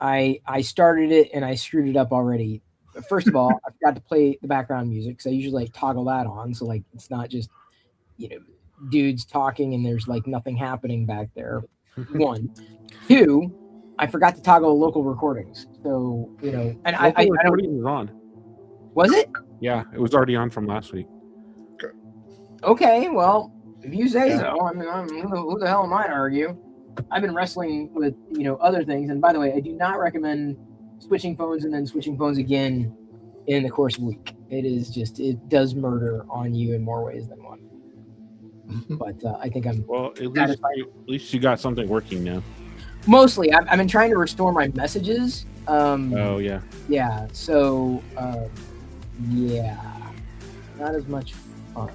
I started it and I screwed it up already. First of all, I forgot to play the background music, so I usually like toggle that on, so like it's not just you know dudes talking and there's like nothing happening back there. One, two, I forgot to toggle local recordings. So and Local I don't. recording was on. Was it? Yeah, it was already on from last week. Okay, well, if you say so. I mean, who the hell am I to argue? I've been wrestling with other things, and by the way, I do not recommend switching phones and then switching phones again in the course of a week. It does murder on you in more ways than one. But I think I'm at least you got something working now. Mostly, I've been trying to restore my messages. Oh yeah. Yeah. So yeah, not as much fun.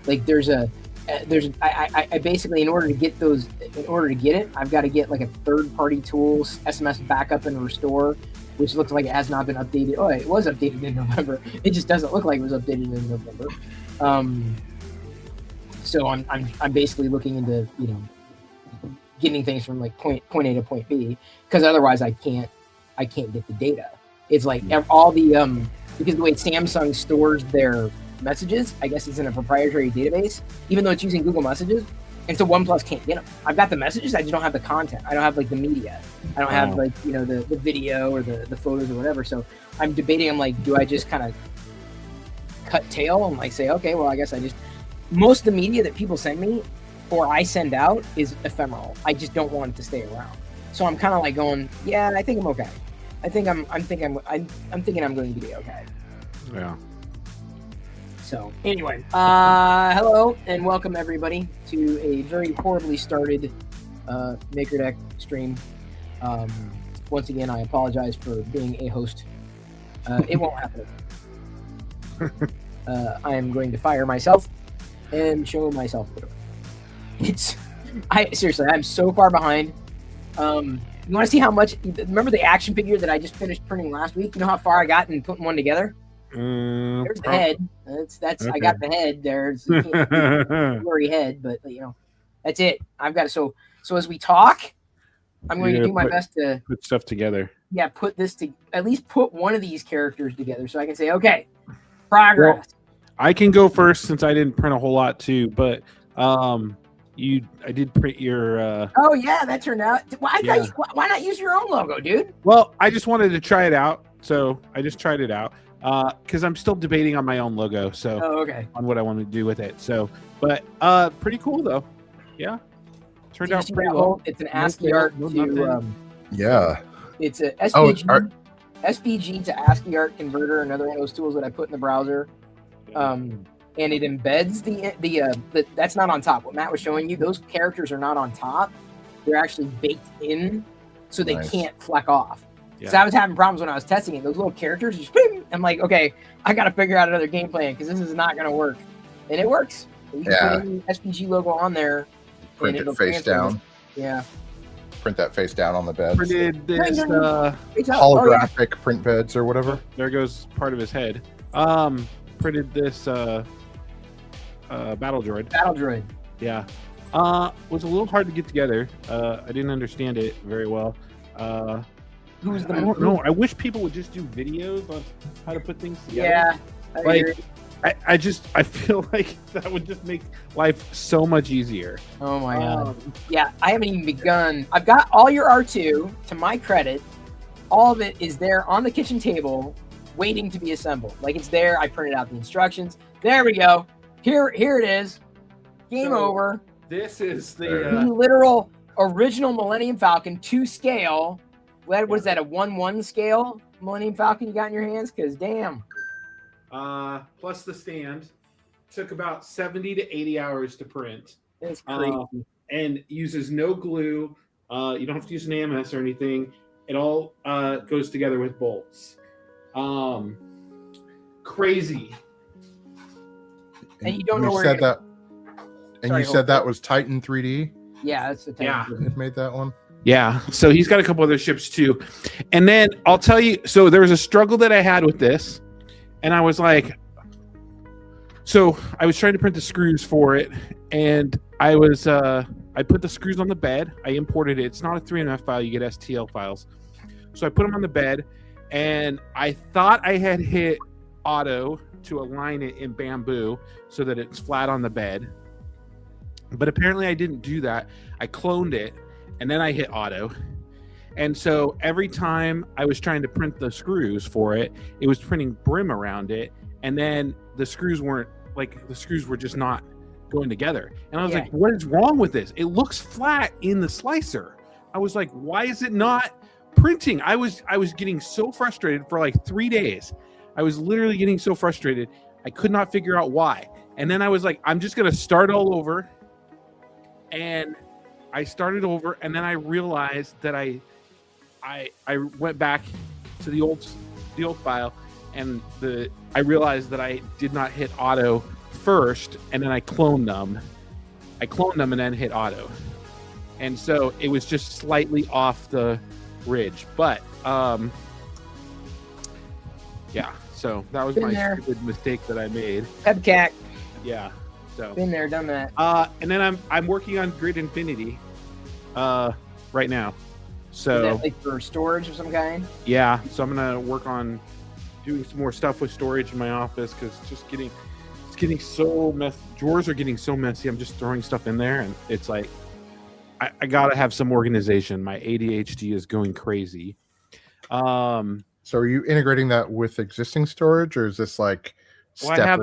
Like I basically in order to get it, I've got to get like a third-party tool SMS backup and restore, which looks like it has not been updated. Oh, it was updated in November. It just doesn't look like it was updated in November. So I'm basically looking into getting things from like point A to point B, because otherwise I can't get the data. It's like all the because the way Samsung stores their messages, I guess it's in a proprietary database, even though it's using Google Messages, and so OnePlus can't get them. I've got the messages, I just don't have the content. I don't have like the media. I don't have like the video or the photos or whatever. So I'm debating. I'm like, do I just kind of cut tail and like say, okay, well, I guess most of the media that people send me or I send out is ephemeral. I just don't want it to stay around. So I'm kind of like going, yeah, I think I'm okay. I'm thinking I'm going to be okay. Yeah. So anyway, hello and welcome everybody to a very horribly started Maker Deck stream. Once again, I apologize for being a host. It won't happen. I am going to fire myself and show myself the door. Seriously, I'm so far behind. You want to see how much? Remember the action figure that I just finished printing last week? You know how far I got in putting one together? There's the head. That's okay. I got the head. There's blurry head, but that's it. I've got so as we talk, I'm going to do my best to put stuff together. Yeah, at least put one of these characters together so I can say, okay, progress. Well, I can go first since I didn't print a whole lot too, but I did print your. Oh yeah, that turned out. Why not use your own logo, dude? Well, I just wanted to try it out, so I just tried it out. Because I'm still debating on my own logo, so on what I want to do with it. So, but pretty cool though. Yeah, turned out pretty well. It's an ASCII art to yeah. It's a SVG to ASCII art converter, another one of those tools that I put in the browser. And it embeds the that's not on top. What Matt was showing you, those characters are not on top. They're actually baked in, so they can't fleck off. Yeah. So I was having problems when I was testing it. Those little characters just bing! I'm like, okay, I got to figure out another game plan because this is not going to work. And it works. You can put the SPG logo on there. Print it face down. Yeah. Print that face down on the bed. Printed this holographic print beds or whatever. There goes part of his head. Printed this Battle Droid. Battle Droid. Yeah. Was a little hard to get together. I didn't understand it very well. I don't know. I wish people would just do videos on how to put things together. Yeah. I feel like that would just make life so much easier. Oh my god. Yeah, I haven't even begun. I've got all your R2, to my credit. All of it is there on the kitchen table waiting to be assembled. Like it's there. I printed out the instructions. There we go. Here it is. Game over. This is the literal original Millennium Falcon to scale. What is that, a 1/1 scale Millennium Falcon you got in your hands? Because damn. Plus the stand. Took about 70 to 80 hours to print. That's crazy. And uses no glue. You don't have to use an AMS or anything. It all goes together with bolts. Crazy. And you don't know where that. And you said that was Titan 3D? Yeah, that's the Titan. Yeah. It made that one. Yeah, so he's got a couple other ships too. And then I'll tell you, so there was a struggle that I had with this, and I was like, so I was trying to print the screws for it, and I put the screws on the bed. I imported it. It's not a 3NF file. You get STL files. So I put them on the bed, and I thought I had hit auto to align it in Bamboo so that it's flat on the bed. But apparently I didn't do that. I cloned it, and then I hit auto. And so every time I was trying to print the screws for it, it was printing brim around it. And then the screws were just not going together. And I was like, what is wrong with this? It looks flat in the slicer. I was like, why is it not printing? I was getting so frustrated for like 3 days. I was literally getting so frustrated. I could not figure out why. And then I was like, I'm just going to start all over. And I started over, and then I realized that I went back to the old file, and I realized that I did not hit auto first, and then I cloned them. And then hit auto. And so it was just slightly off the ridge. But yeah, so that was stupid mistake that I made. Hubcac. Yeah. So been there, done that. And then I'm working on Grid Infinity right now. So is that like for storage of some kind? Yeah. So I'm gonna work on doing some more stuff with storage in my office because it's getting so messy. Drawers are getting so messy. I'm just throwing stuff in there, and it's like I gotta have some organization. My ADHD is going crazy. So are you integrating that with existing storage, or is this like step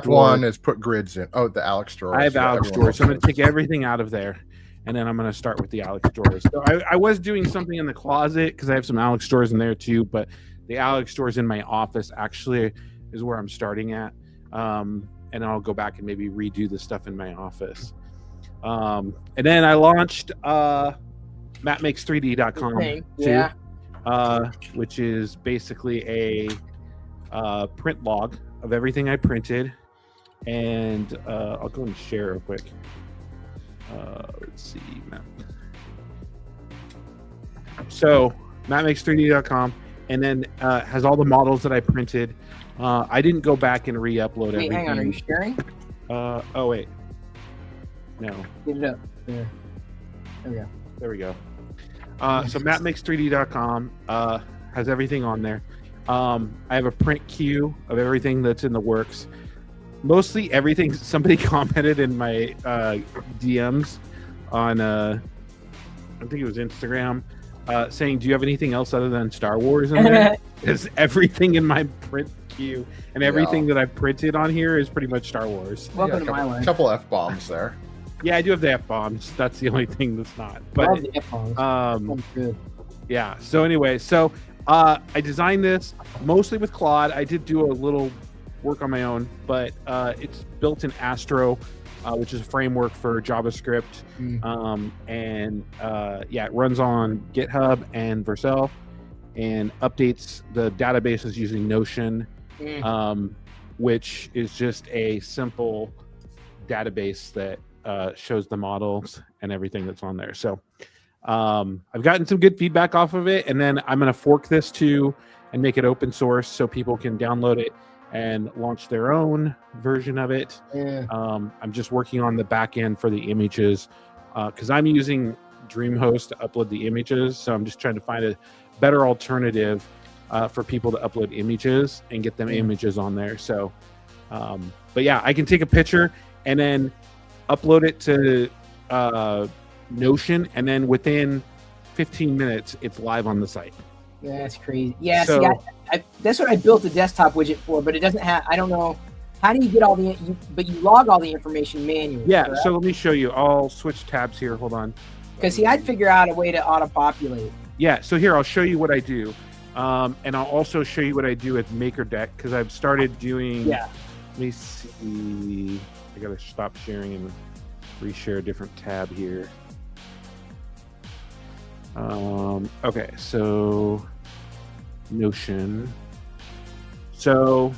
one is put grids in? Oh, the Alex drawers. I have Alex drawers. So I'm going to take everything out of there, and then I'm going to start with the Alex drawers. So I was doing something in the closet because I have some Alex drawers in there too, but the Alex drawers in my office actually is where I'm starting at. And I'll go back and maybe redo the stuff in my office. And then I launched mattmakes3d.com too. Which is basically a print log of everything I printed, and I'll go and share real quick. Let's see, so mattmakes3d.com, and then has all the models that I printed. I didn't go back and re-upload everything. Hang on, are you sharing? Oh wait, no. Get it up. There we go. There we go. So mattmakes3d.com has everything on there. I have a print queue of everything that's in the works. Mostly everything. Somebody commented in my DMs on I think it was Instagram, saying, do you have anything else other than Star Wars in there? Because everything in my print queue and everything that I've printed on here is pretty much Star Wars. Welcome to my life. A couple F-bombs there. Yeah, I do have the F-bombs. That's the only thing that's not. But the F-bombs. Good. Yeah. So anyway, I designed this mostly with Claude. I did do a little work on my own, but it's built in Astro, which is a framework for JavaScript. And it runs on GitHub and Vercel, and updates the databases using Notion, which is just a simple database that shows the models and everything that's on there. So I've gotten some good feedback off of it, and then I'm going to fork this too and make it open source so people can download it and launch their own version of it. I'm just working on the back end for the images because I'm using DreamHost to upload the images. So I'm just trying to find a better alternative for people to upload images and get them images on there. So, but yeah, I can take a picture and then upload it to Notion, and then within 15 minutes, it's live on the site. Yeah, that's crazy. Yeah, so, see, that's what I built a desktop widget for, but it doesn't have, I don't know, how do you get all but you log all the information manually. Yeah, correct? So let me show you. I'll switch tabs here. Hold on. Because, see, I'd figure out a way to auto-populate. Yeah, so here, I'll show you what I do. And I'll also show you what I do with MakerDeck, because I've started doing, let me see, I got to stop sharing and reshare a different tab here. Okay, so Notion. So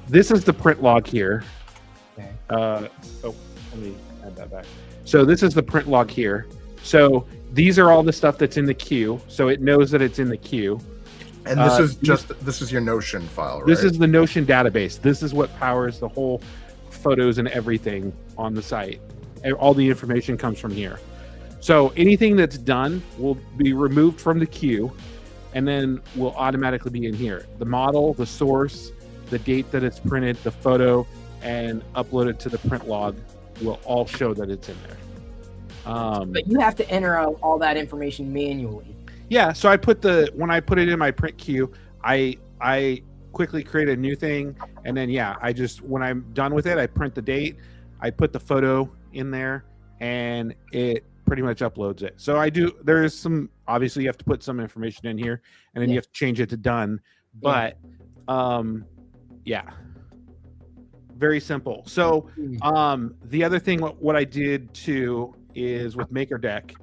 this is the print log here. Okay. Let me add that back. So this is the print log here. So these are all the stuff that's in the queue. So it knows that it's in the queue. And this is your Notion file, right? This is the Notion database. This is what powers the whole photos and everything on the site. all the information comes from here. So anything that's done will be removed from the queue and then will automatically be in here. The model, the source, the date that it's printed, the photo, and uploaded to the print log will all show that it's in there. But you have to enter all that information manually. Yeah, so when I put it in my print queue, I quickly create a new thing, and then when I'm done with it, I print the date, I put the photo in there, and it pretty much uploads it. So there's some, obviously you have to put some information in here, and then you have to change it to done. But very simple. So the other thing, what I did too is with MakerDeck,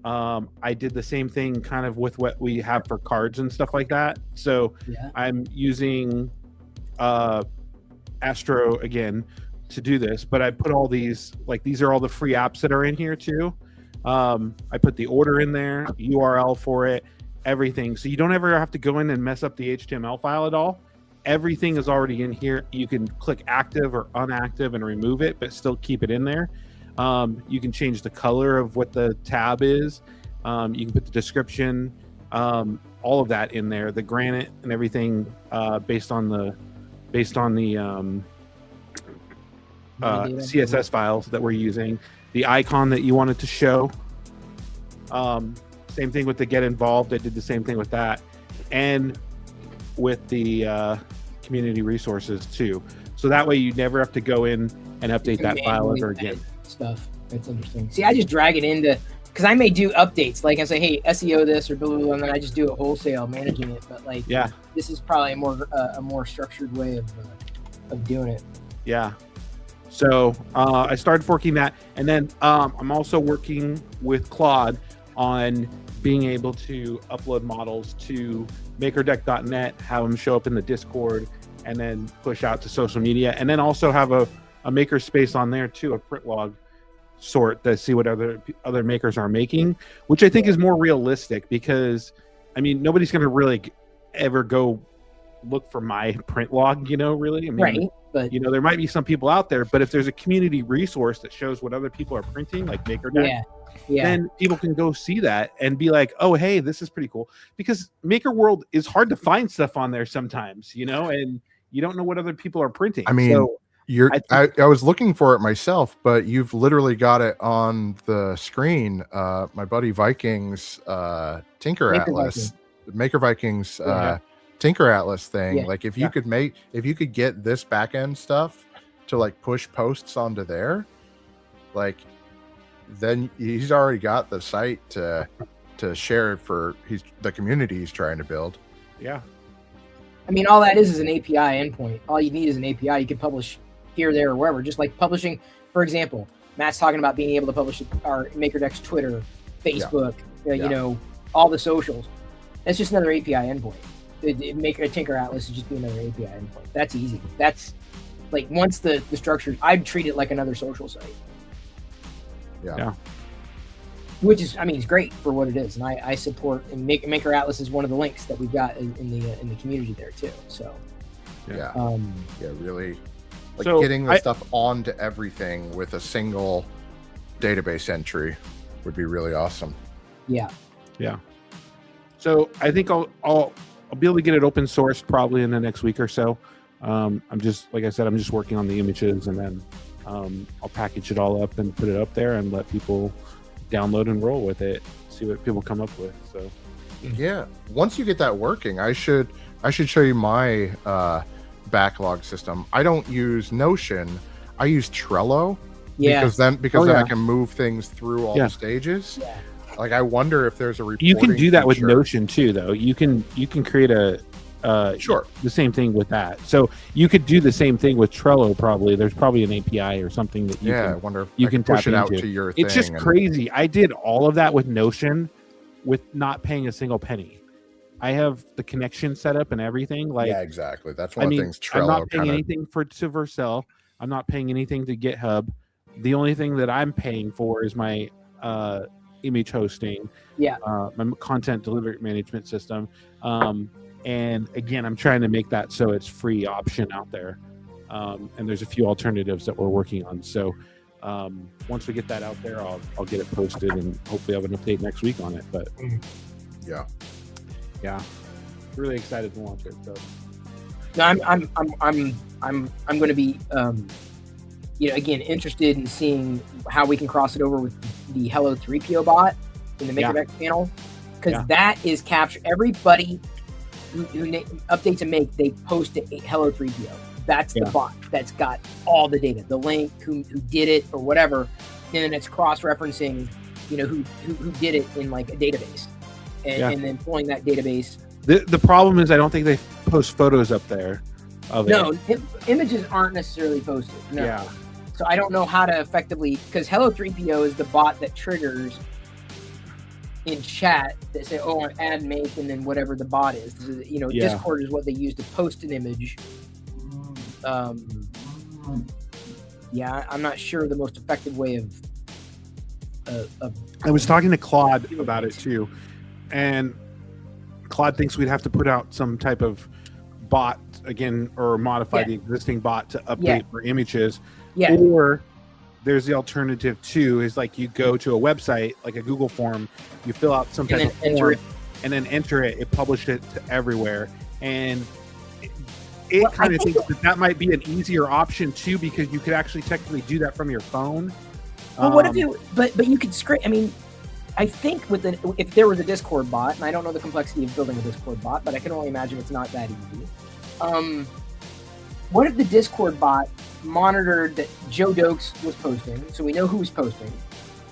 I did the same thing kind of with what we have for cards and stuff like that. So I'm using Astro again to do this, but I put all these, like, these are all the free apps that are in here too. I put the order in there, URL for it, everything. So you don't ever have to go in and mess up the HTML file at all. Everything is already in here. You can click active or unactive and remove it, but still keep it in there. You can change the color of what the tab is. You can put the description, all of that in there, the granite and everything, based on the CSS files that we're using, the icon that you wanted to show. Same thing with the get involved. I did the same thing with that, and with the community resources too. So that way you never have to go in and update that file ever again. Stuff. That's interesting. See, I just drag it into, because I may do updates, like I say, hey, SEO this or blah, blah, blah, and then I just do it wholesale managing it. But like, this is probably a more structured way of doing it. Yeah. So I started forking that, and then I'm also working with Claude on being able to upload models to makerdeck.net, have them show up in the Discord, and then push out to social media, and then also have a maker space on there too, a print log sort to see what other makers are making, which I think is more realistic, because I mean, nobody's going to really ever go look for my print log, really. I mean, right. But there might be some people out there, but if there's a community resource that shows what other people are printing, like MakerDeck, then people can go see that and be like, oh, hey, this is pretty cool. Because Maker World is hard to find stuff on there sometimes, and you don't know what other people are printing. I mean, so I was looking for it myself, but you've literally got it on the screen. My buddy Vikings Tinker Atlas, Maker Vikings Tinker Atlas thing. Like if you could get this back end stuff to like push posts onto there, like then he's already got the site to share for the community he's trying to build. Yeah. I mean, all that is an API endpoint. All you need is an API. You can publish here, there, or wherever. Just like publishing, for example, Matt's talking about being able to publish our MakerDeck's Twitter, Facebook, all the socials. That's just another API endpoint. Make a Tinker Atlas is just be another API endpoint. That's easy. That's like once the structure, I'd treat it like another social site. Yeah. Which is, I mean, it's great for what it is, and I support. And Maker Atlas is one of the links that we've got in the community there too. So, really, like getting the stuff onto everything with a single database entry would be really awesome. Yeah. So I think I'll be able to get it open sourced probably in the next week or so. I'm just, like I said, I'm just working on the images, and then I'll package it all up and put it up there and let people download and roll with it, see what people come up with. So once you get that working, I should show you my backlog system. I don't use Notion, I use Trello, because then I can move things through all the stages. Like I wonder if there's a reporting you can do that feature. with Notion too, though. You can create the same thing with that. So you could do the same thing with Trello. Probably there's probably an API or something that I wonder if you can push it into. out to your thing. It's just crazy. I did all of that with Notion with not paying a single penny. I have the connection set up and everything. Like exactly. That's one of the things Trello. I'm not paying anything to Vercel. I'm not paying anything to GitHub. The only thing that I'm paying for is my image hosting, my content delivery management system, and again, I'm trying to make that so it's free option out there, and there's a few alternatives that we're working on. So once we get that out there, I'll get it posted and hopefully have an update next week on it. But yeah, really excited to launch it. So no, I'm going to be again interested in seeing how we can cross it over with the Hello 3PO bot in the MakerVex channel, because that is capture everybody who updates a make, they post a Hello 3PO. That's the bot that's got all the data, the link, who did it or whatever, and then it's cross-referencing, who did it in like a database, and then pulling that database. The problem is I don't think they post photos up there of it. Images aren't necessarily posted. No. Yeah. So I don't know how to effectively, because Hello 3PO is the bot that triggers in chat that say, "Oh, add make," and then whatever the bot is. Discord is what they use to post an image. I'm not sure the most effective way of. I was talking to Claude about it too, and Claude thinks we'd have to put out some type of bot again, or modify the existing bot to update for images. Yeah. Or there's the alternative too, is like you go to a website like a Google form, you fill out some type of form, and then enter it. It published it to everywhere, and it kind of thinks that might be an easier option too, because you could actually technically do that from your phone. Well, what if you? But you could scrape. I mean, I think if there was a Discord bot, and I don't know the complexity of building a Discord bot, but I can only imagine it's not that easy. What if the Discord bot monitored that Joe Dokes was posting, so we know who's posting?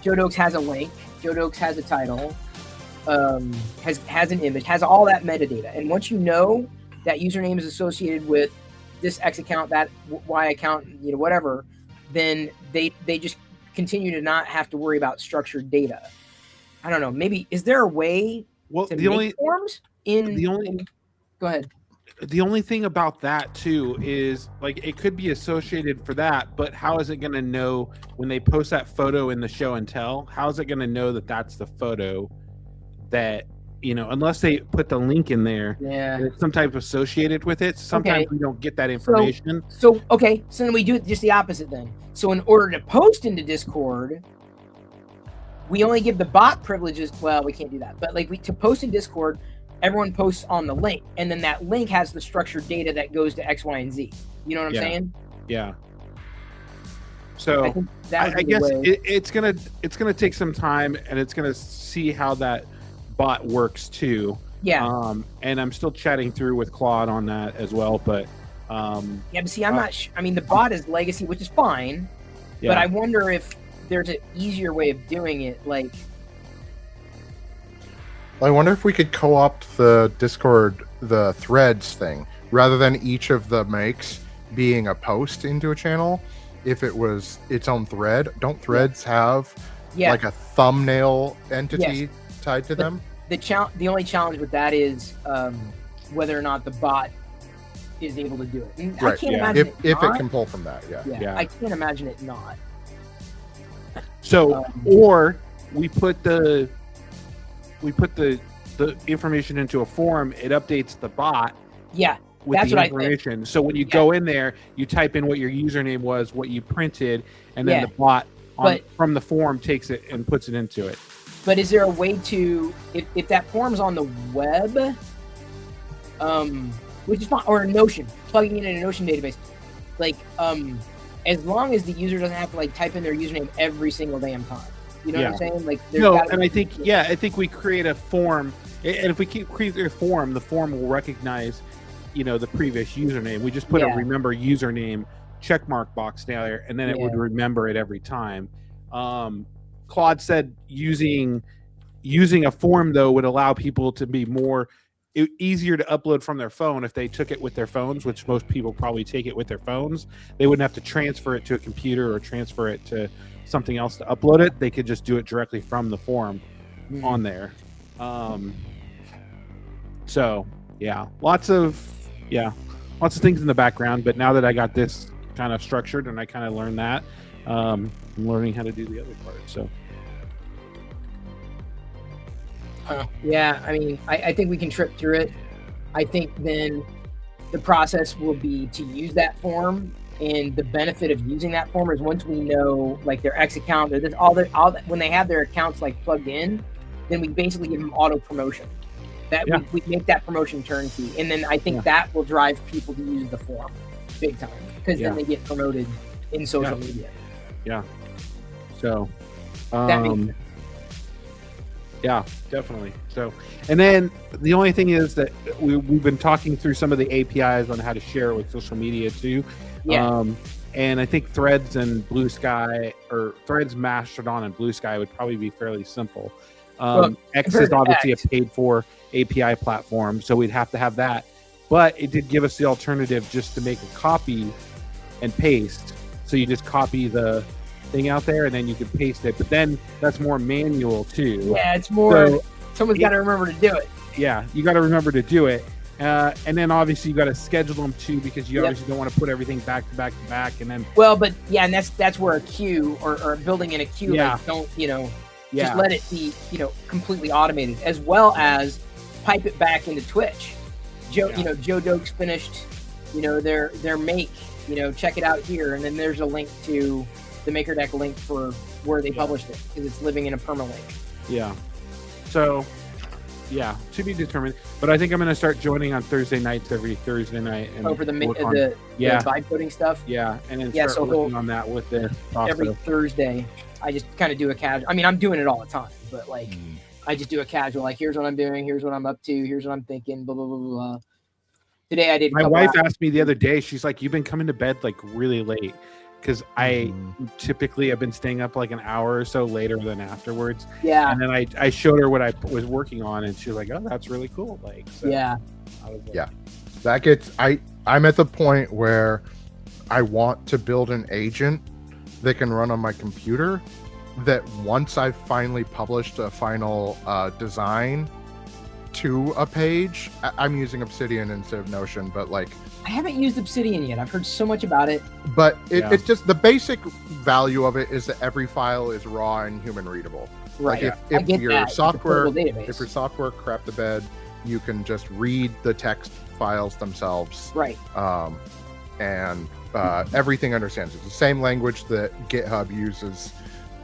Joe Dokes has a link. Joe Dokes has a title. Has an image. Has all that metadata. And once you know that username is associated with this X account, that Y account, whatever, then they just continue to not have to worry about structured data. I don't know. Maybe is there a way to make forms in? Go ahead. The only thing about that too is like it could be associated for that, but how is it going to know when they post that photo in the show and tell? How is it going to know that that's the photo that, unless they put the link in there, there's some type associated with it. Sometimes we don't get that information. So then we do just the opposite then. So in order to post into Discord, we only give the bot privileges. Well, we can't do that, but to post in Discord, everyone posts on the link, and then that link has the structured data that goes to X, Y, and Z. You know what I'm saying? Yeah. So I guess it's gonna take some time, and it's gonna see how that bot works too. Yeah. And I'm still chatting through with Claude on that as well, but but see, I'm not sure. I mean, the bot is legacy, which is fine, but I wonder if there's an easier way of doing it, I wonder if we could co-opt the Discord, the threads thing, rather than each of the makes being a post into a channel. If it was its own thread, don't threads have like a thumbnail entity tied to them? The only challenge with that is whether or not the bot is able to do it. And right. I can't imagine if it can pull from that. Yeah. I can't imagine it not. So, or we put the information into a form, it updates the bot. Yeah, with that's the what information. I think. So when you go in there, you type in what your username was, what you printed, and then the bot from the form takes it and puts it into it. But is there a way to, if that form's on the web, which is fine, or a Notion, plugging in a Notion database, as long as the user doesn't have to type in their username every single damn time. You know what I'm saying? I think we create a form, and if we create a form, the form will recognize, the previous username. We just put a remember username checkmark box down there, and then it would remember it every time. Claude said using a form though would allow people to be more easier to upload from their phone if they took it with their phones, which most people probably take it with their phones. They wouldn't have to transfer it to a computer or transfer it to something else to upload it. They could just do it directly from the form on there. So lots of things in the background, but now that I got this kind of structured and I kind of learned that, I'm learning how to do the other part. So I mean, I think we can trip through it. I think then the process will be to use that form And the benefit of using that form is once we know like their X account, when they have their accounts like plugged in, then we basically give them auto promotion. That we make that promotion turnkey, and then I think that will drive people to use the form big time, because then they get promoted in social media. Yeah. So, that makes sense. Yeah, definitely. So, and then the only thing is that we've been talking through some of the APIs on how to share it with social media too. Yeah. And I think Threads and Blue Sky, or Threads, Mastodon, and Blue Sky would probably be fairly simple. X is obviously a paid-for API platform, so we'd have to have that. But it did give us the alternative just to make a copy and paste. So you just copy the thing out there, and then you can paste it. But then that's more manual too. Yeah, it's more. So someone's got to remember to do it. Yeah, you got to remember to do it. And then obviously you got to schedule them too, because you obviously don't want to put everything back to back to back. And then and that's where a queue or building in a queue, like don't just let it be completely automated, as well as pipe it back into Twitch. Joe Dokes finished their make, check it out here, and then there's a link to the MakerDeck link for where they published it, because it's living in a permalink. Yeah. So, to be determined. But I think I'm going to start joining on Thursday nights every Thursday night. And for the vibe coding stuff? Yeah, and then start working on that with the every Thursday. I just kind of do a casual. I mean, I'm doing it all the time, but I just do a casual, like, here's what I'm doing, here's what I'm up to, here's what I'm thinking, blah, blah, blah, blah. Today I did. My wife asked me the other day, she's like, you've been coming to bed like really late. Because I typically have been staying up like an hour or so later than afterwards. Yeah. And then I showed her what I was working on, and she was like, "Oh, that's really cool." Like, so yeah, I was like, that gets. I'm at the point where I want to build an agent that can run on my computer. That once I've finally published a final design to a page, I'm using Obsidian instead of Notion, but like. I haven't used Obsidian yet. I've heard so much about it. But it's just the basic value of it is that every file is raw and human readable. Right. Like if your software crap the bed, you can just read the text files themselves. Right. And everything understands it. It's the same language that GitHub uses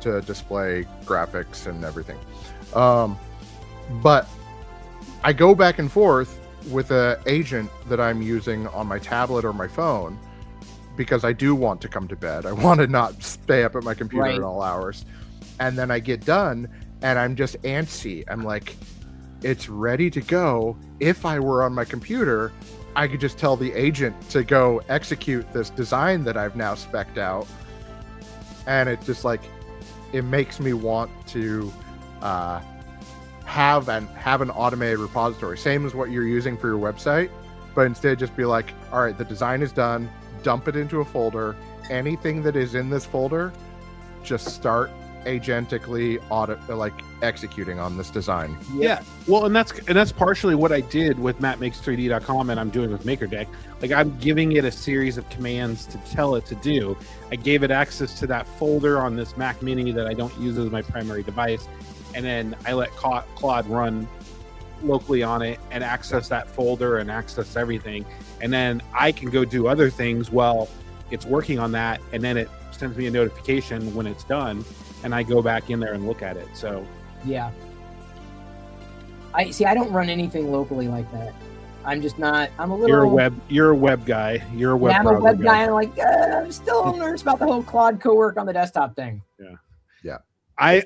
to display graphics and everything. But I go back and forth with an agent that I'm using on my tablet or my phone, because I do want to come to bed. I want to not stay up at my computer at all hours. And then I get done and I'm just antsy. I'm like, it's ready to go. If I were on my computer, I could just tell the agent to go execute this design that I've now spec'd out. And it just like, it makes me want to have an automated repository, same as what you're using for your website, but instead just be like, all right, the design is done, dump it into a folder, anything that is in this folder, just start agentically executing on this design. Yeah. Well, and that's partially what I did with mattmakes3d.com, and I'm doing with MakerDeck. Like, I'm giving it a series of commands to tell it to do. I gave it access to that folder on this Mac Mini that I don't use as my primary device. And then I let Claude run locally on it and access that folder and access everything. And then I can go do other things while it's working on that. And then it sends me a notification when it's done. And I go back in there and look at it. So, yeah. I don't run anything locally like that. I'm just not. I'm a little. You're a web guy. You're a web. Yeah, I'm a web guy. And I'm still nervous about the whole Claude co-work on the desktop thing. Yeah. Yeah.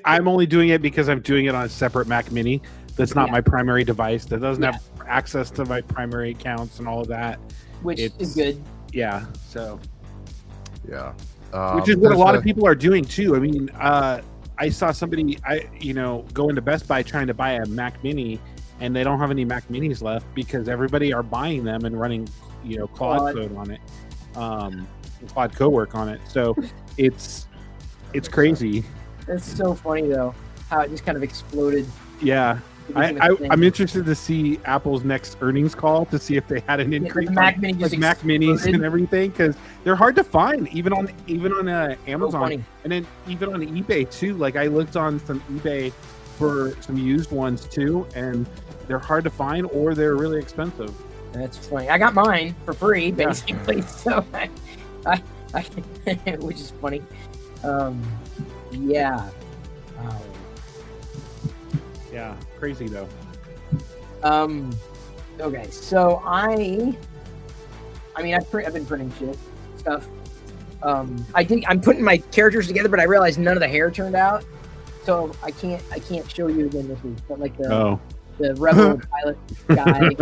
I'm only doing it because I'm doing it on a separate Mac Mini. That's not my primary device. That doesn't have access to my primary accounts and all of that. Which is good. Yeah. So. Yeah. Which is what a lot of people are doing too. I mean, I saw somebody, go into Best Buy trying to buy a Mac Mini, and they don't have any Mac Minis left because everybody are buying them and running, Claude code on it, Claude co-work on it. So it's crazy. That's so funny though, how it just kind of exploded. Yeah. I'm interested to see Apple's next earnings call to see if they had an increase Mac on Mac Minis and everything, because they're hard to find even on Amazon, and then even on eBay too. Like, I looked on some eBay for some used ones too, and they're hard to find or they're really expensive. That's funny. I got mine for free basically, so which is funny. Yeah. Yeah, crazy though. Okay, so I mean, I've been printing stuff. I'm putting my characters together, but I realized none of the hair turned out, so I can't show you again this week. But like the rebel pilot guy,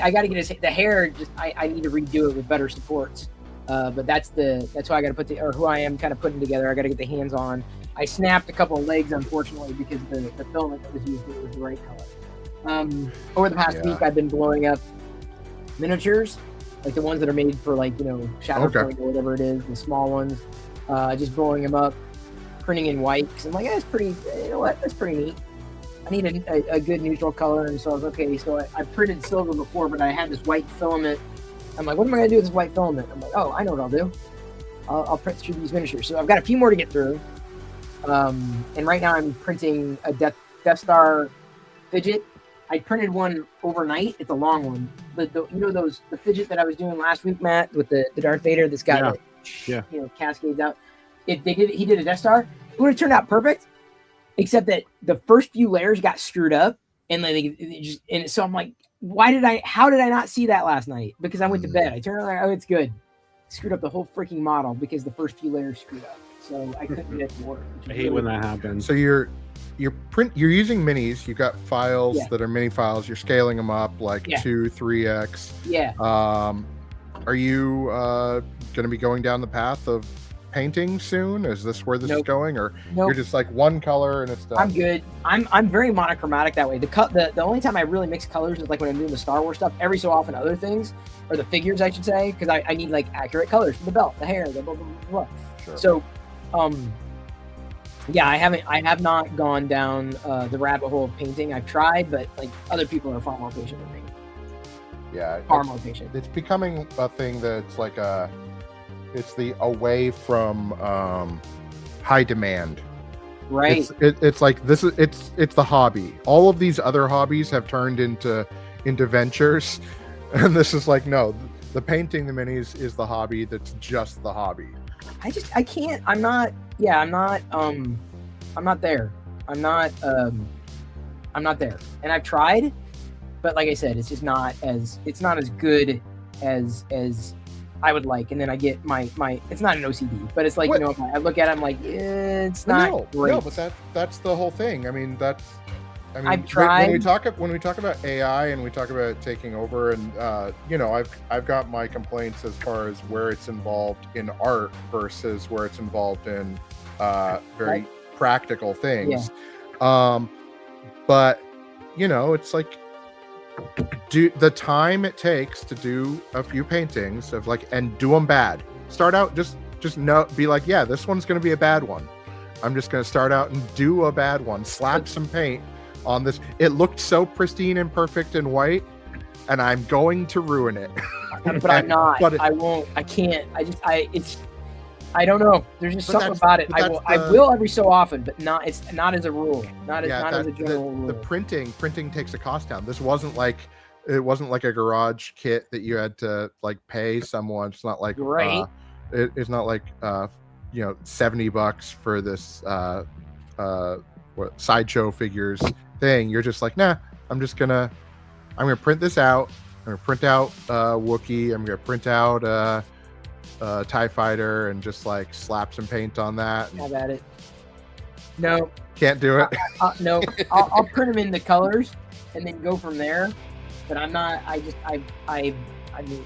I got to get the hair. Just I need to redo it with better supports. But that's why I got to who I am kind of putting together. I got to get the hands on. I snapped a couple of legs, unfortunately, because the filament that was used was the right color. Over the past week, I've been blowing up miniatures, like the ones that are made for Shatterpoint or whatever it is, the small ones. Just blowing them up, printing in white. Cause I'm like, that's pretty. You know what? That's pretty neat. I need a good neutral color, and so I was okay. So I printed silver before, but I had this white filament. I'm like, what am I gonna do with this white filament? I'm like, oh, I know what I'll do. I'll print through these miniatures. So I've got a few more to get through. And right now I'm printing a Death Star fidget. I printed one overnight. It's a long one. But the fidget that I was doing last week, Matt, with the Darth Vader, this guy that cascades out. He did a Death Star. It would have turned out perfect, except that the first few layers got screwed up, and so I'm like, how did I not see that last night? Because I went to bed. I turned on, it's good. Screwed up the whole freaking model because the first few layers screwed up. So I couldn't get it to work. I hate when that happens. So you're using minis. You've got files that are mini files. You're scaling them up like 2, 3x. Yeah. Are you going to be going down the path of painting soon? Is this where this is going, or you're just like one color and it's done? I'm good. I'm very monochromatic that way. The only time I really mix colors is like when I'm doing the Star Wars stuff. Every so often, other things, or the figures, I should say, because I need like accurate colors for the belt, the hair, the blah blah blah. Sure. So, I have not gone down the rabbit hole of painting. I've tried, but like other people are far more patient than me. Yeah, far more patient. It's becoming a thing that's like it's the away from high demand. Right. It's like it's the hobby. All of these other hobbies have turned into ventures, and this is like, no, the painting the minis is the hobby. That's just the hobby. I can't. I'm not there. I'm not there. And I've tried, but like I said, it's just not as good as I would like. And then I get my it's not an OCD, but it's like, I look at it, I'm like, it's not great. No, but that's the whole thing. I've tried. When we talk about AI and we talk about it taking over, and I've got my complaints as far as where it's involved in art versus where it's involved in very practical things. Yeah. But it's like, do the time it takes to do a few paintings of and do them bad. Start out just be like, yeah, this one's going to be a bad one. I'm just going to start out and do a bad one. Slap some paint on this. It looked so pristine and perfect and white, and I'm going to ruin it. But I'm not. I won't. I can't. I don't know. There's just something about it. I will every so often, but not. It's not as a rule. Not as a general rule. The printing takes a cost down. This wasn't like a garage kit that you had to pay someone. It's not like it's not like $70 for this sideshow figures thing. You're just like, nah. I'm gonna print this out. I'm gonna print out Wookiee. I'm gonna print out TIE Fighter and just slap some paint on that. Have at it. No, can't do it. No, I'll print them in the colors and then go from there. But I'm not. I mean,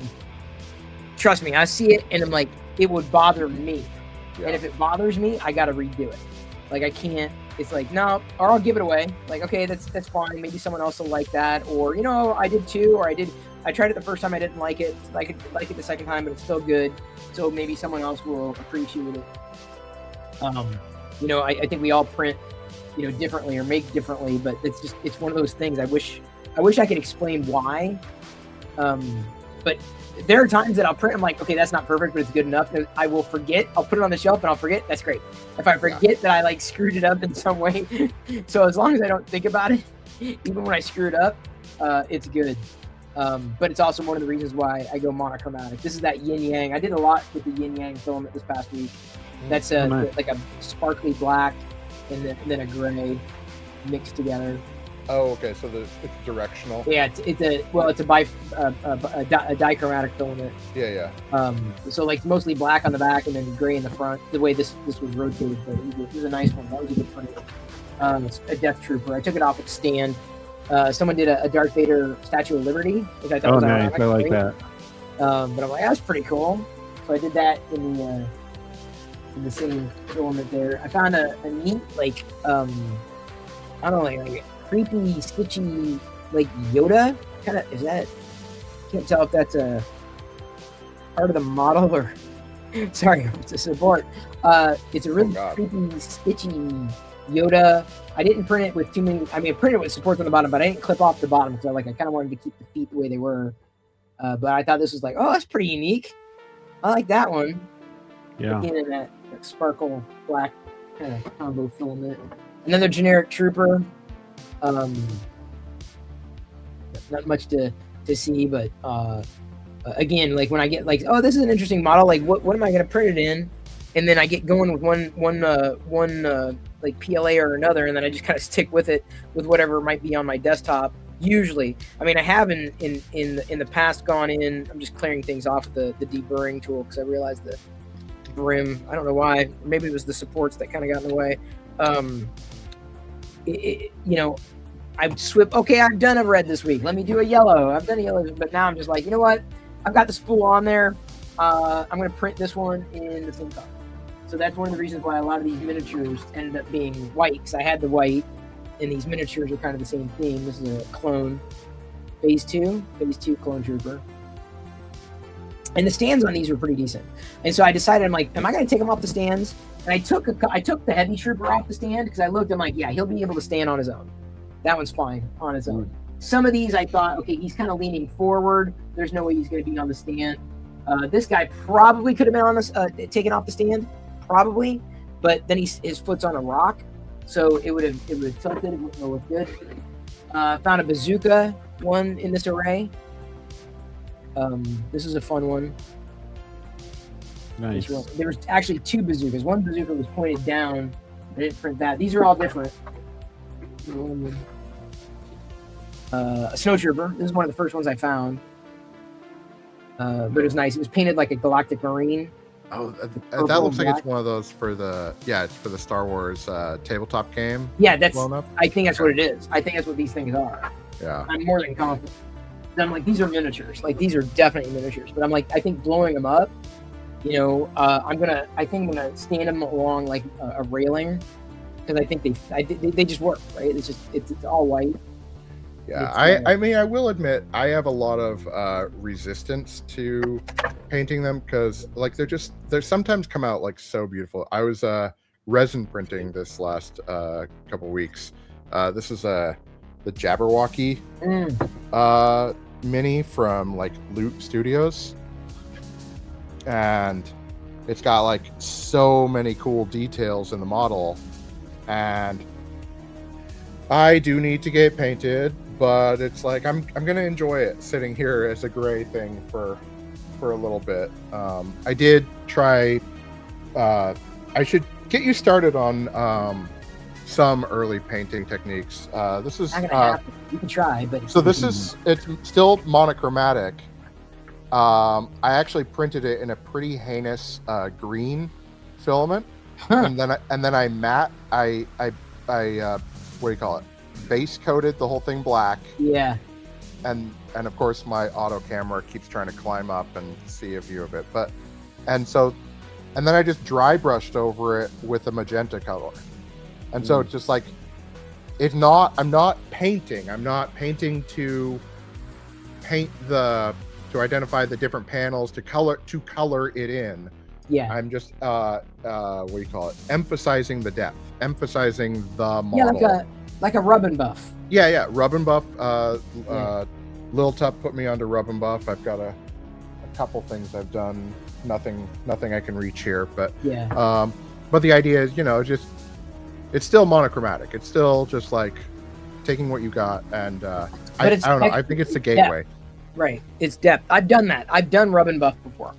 trust me. I see it and I'm like, it would bother me. Yeah. And if it bothers me, I gotta redo it. I can't. It's like, no, or I'll give it away. Okay, that's fine. Maybe someone else will like that, or I did too, or I tried it the first time, I didn't like it. I could like it the second time, but it's still good. So maybe someone else will appreciate it. I think we all print, differently or make differently, but it's one of those things. I wish I could explain why. But there are times that I'll print. I'm like, okay, that's not perfect, but it's good enough. And I will forget. I'll put it on the shelf and I'll forget. That's great. If I forget that I screwed it up in some way, so as long as I don't think about it, even when I screw it up, it's good. But it's also one of the reasons why I go monochromatic. This is that yin yang. I did a lot with the yin yang filament this past week. That's like a sparkly black and then a gray mixed together. Oh, okay. So it's directional. Yeah, it's a dichromatic filament. Yeah. So like mostly black on the back and then gray in the front. The way this was rotated, but it was a nice one. That was a good one. It's a Death Trooper. I took it off its stand. Someone did a Darth Vader Statue of Liberty, which I thought was nice. I like that. But I'm like, that's pretty cool. So I did that in the same filament there. I found a neat like I don't know, like creepy stitchy like Yoda kind of. Is that? Can't tell if that's a part of the model or sorry, it's a support. It's a really creepy stitchy Yoda. I didn't print it with too many. I mean, I printed it with supports on the bottom, but I didn't clip off the bottom because I kind of wanted to keep the feet the way they were. But I thought this was like, oh, that's pretty unique. I like that one. Yeah. Again, in that sparkle black kind of combo filament. Another generic Trooper. Not much to see, but again, like when I get like, oh, this is an interesting model. Like, what am I going to print it in? And then I get going with one like PLA or another, and then I just kind of stick with it with whatever might be on my desktop. Usually, I mean, I have in the past gone in. I'm just clearing things off with the deburring tool because I realized the brim. I don't know why. Maybe it was the supports that kind of got in the way. I've swift. Okay, I've done a red this week. Let me do a yellow. I've done a yellow, but now I'm just like, you know what? I've got the spool on there. I'm going to print this one in the same color. So that's one of the reasons why a lot of these miniatures ended up being white, because I had the white, and these miniatures are kind of the same theme. This is a clone, Phase 2 Clone Trooper. And the stands on these were pretty decent. And so I decided, I'm like, am I going to take them off the stands? And I took the Heavy Trooper off the stand because I looked, I'm like, yeah, he'll be able to stand on his own. That one's fine on his own. Some of these I thought, okay, he's kind of leaning forward. There's no way he's going to be on the stand. This guy probably could have been on this, taken off the stand, probably, but then his foot's on a rock, so it would have tilted. It wouldn't have looked good. Found a bazooka one in this array. This is a fun one. Nice. There was actually two bazookas. One bazooka was pointed down. I didn't print that. These are all different. A snow trooper. This is one of the first ones I found. But it was nice. It was painted like a Galactic Marine. Oh, that looks like it's one of those for the Star Wars tabletop game. Yeah, I think that's what it is. I think that's what these things are. Yeah. I'm more than confident. I'm like, these are miniatures. Like, these are definitely miniatures. But I'm like, I think blowing them up, I'm gonna stand them along like a railing, because I think they just work, right? It's all white. Yeah, I mean, I will admit I have a lot of resistance to painting them because like they're sometimes come out like so beautiful. I was resin printing this last couple weeks. This is the Jabberwocky mini from like Loot Studios, and it's got like so many cool details in the model, and I do need to get painted. But it's like I'm gonna enjoy it sitting here as a gray thing for a little bit. I did try. I should get you started on some early painting techniques. This is you can try, but it's still monochromatic. I actually printed it in a pretty heinous green filament, and then I matte. I what do you call it? Base coated the whole thing black. Yeah. And of course my auto camera keeps trying to climb up and see a view of it. And then I just dry brushed over it with a magenta color. And so it's just like I'm not painting. I'm not painting to paint to identify the different panels to color it in. Yeah. I'm just what do you call it? Emphasizing the depth, emphasizing the model. Yeah, like a rub and buff. Yeah, rub and buff. Lil Tup put me onto rub and buff. I've got a couple things I've done. Nothing I can reach here, but yeah. But the idea is, just it's still monochromatic. It's still just like taking what you got, and I don't know. I think it's the gateway. Right. It's depth. I've done that. I've done rub and buff before.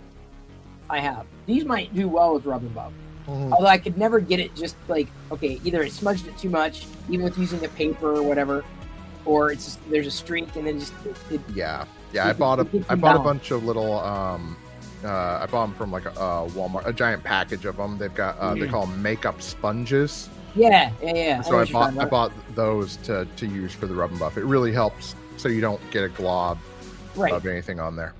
I have. These might do well with rub and buff. Although I could never get it just like, okay, either it smudged it too much, even with using a paper or whatever, or it's just, there's a streak and then just I bought a bunch of little I bought them from like a Walmart, a giant package of them. They've got they call them makeup sponges. Yeah. So I bought those to use for the rub and buff. It really helps so you don't get a glob of anything on there.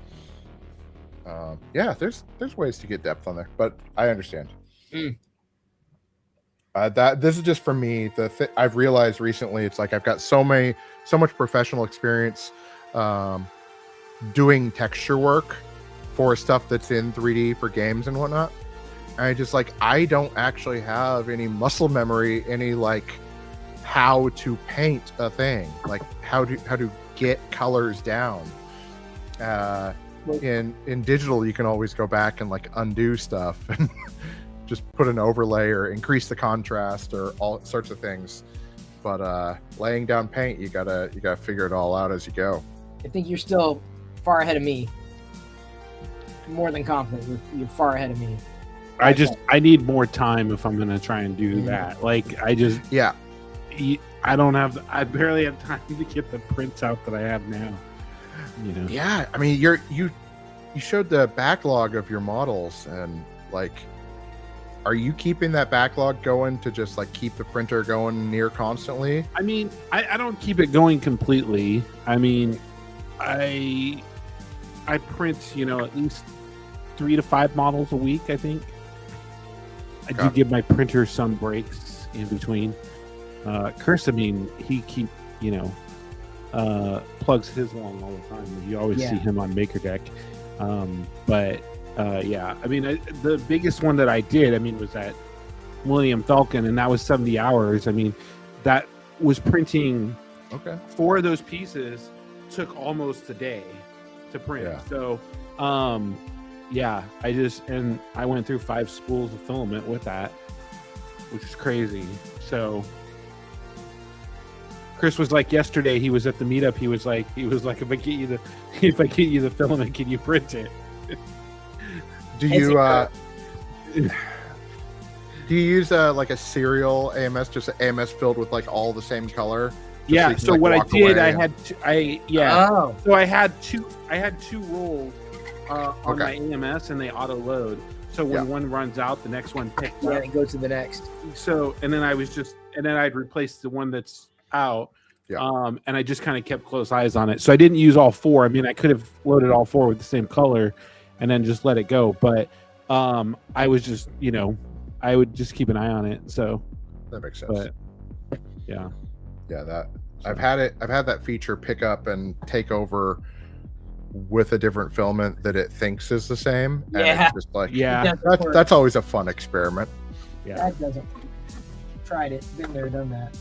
There's ways to get depth on there, but I understand. That this is just for me. I've realized recently, it's like I've got so much professional experience doing texture work for stuff that's in 3D for games and whatnot. And I don't actually have any muscle memory, any like how to paint a thing, like how to get colors down. In digital, you can always go back and like undo stuff and just put an overlay or increase the contrast or all sorts of things. But laying down paint, you gotta figure it all out as you go. I think you're still far ahead of me. More than confident, you're far ahead of me. I need more time if I'm gonna try and do that. Like I barely have time to get the prints out that I have now. You know. Yeah, I mean, you showed the backlog of your models, and like, are you keeping that backlog going to just like keep the printer going near constantly? I mean, I don't keep it going completely. I mean, I print, at least 3 to 5 models a week, I think. I do give my printer some breaks in between. Chris, I mean, he plugs his along all the time. You always see him on MakerDeck. I mean, the biggest one that I did, was that Millennium Falcon, and that was 70 hours. I mean, that was printing. Okay. 4 of those pieces took almost a day to print. Yeah. So, I went through 5 spools of filament with that, which is crazy. So Chris was like, yesterday he was at the meetup. He was like, if I get you the filament, can you print it? Do you use like a serial AMS, just an AMS filled with like all the same color? Yeah. So what I did, So I had two rolls on my AMS, and they auto load. So when one runs out, the next one picks up. Yeah, it goes to the next. So and then I'd replace the one that's out. Yeah. And I just kind of kept close eyes on it. So I didn't use all 4. I mean, I could have loaded all 4 with the same color and then just let it go. But I was just, I would just keep an eye on it. So that makes sense. But, yeah. Yeah, I've had that feature pick up and take over with a different filament that it thinks is the same. And it's just like, that's always a fun experiment. Yeah. That doesn't work. Tried it, been there, done that.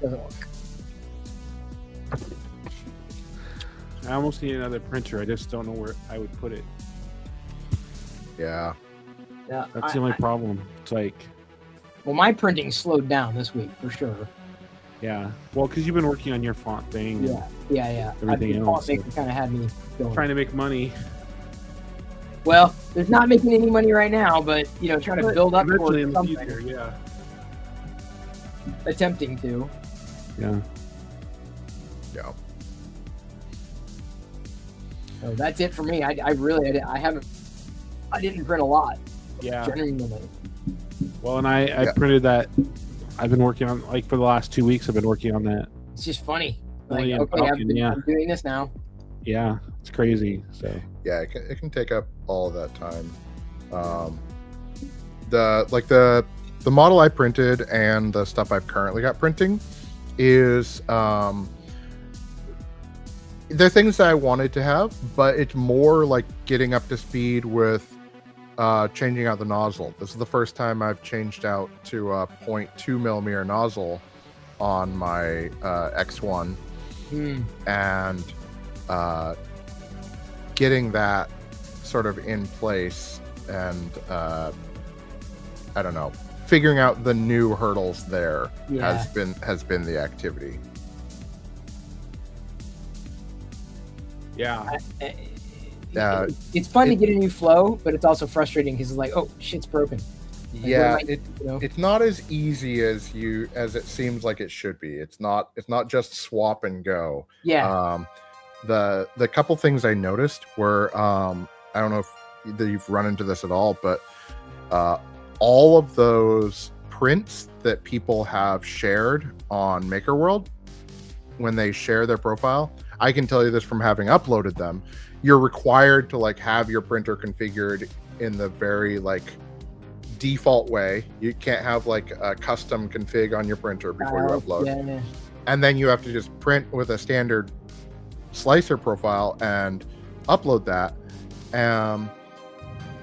Doesn't work. I almost need another printer. I just don't know where I would put it. Yeah. That's the only problem. It's like, well, my printing slowed down this week for sure. Yeah. Well, because you've been working on your font thing. Yeah. Everything else. Font maker kind of had me going. Trying to make money. Well, there's not making any money right now, but trying to build up eventually towards in the something. future. Yeah. Attempting to. Yeah. So that's it for me. I didn't print a lot. Yeah. Genuinely. Well, and I printed that. I've been working on, like, for the last 2 weeks, I've been working on that. It's just funny. Like, I'm doing this now. Yeah, it's crazy. So yeah, it can take up all of that time. The model I printed and the stuff I've currently got printing is they're things that I wanted to have, but it's more like getting up to speed with changing out the nozzle. This is the first time I've changed out to a 0.2 millimeter nozzle on my X1, and getting that sort of in place, and I don't know, figuring out the new hurdles there has been the activity. Yeah. It's fun to get a new flow, but it's also frustrating because it's like, oh, shit's broken. Like, it's not as easy as it seems like it should be. It's not just swap and go. Yeah. The couple things I noticed were I don't know if you've run into this at all, but all of those prints that people have shared on MakerWorld, when they share their profile, I can tell you this from having uploaded them, you're required to like have your printer configured in the very like default way. You can't have like a custom config on your printer before you upload. Yeah. And then you have to just print with a standard slicer profile and upload that.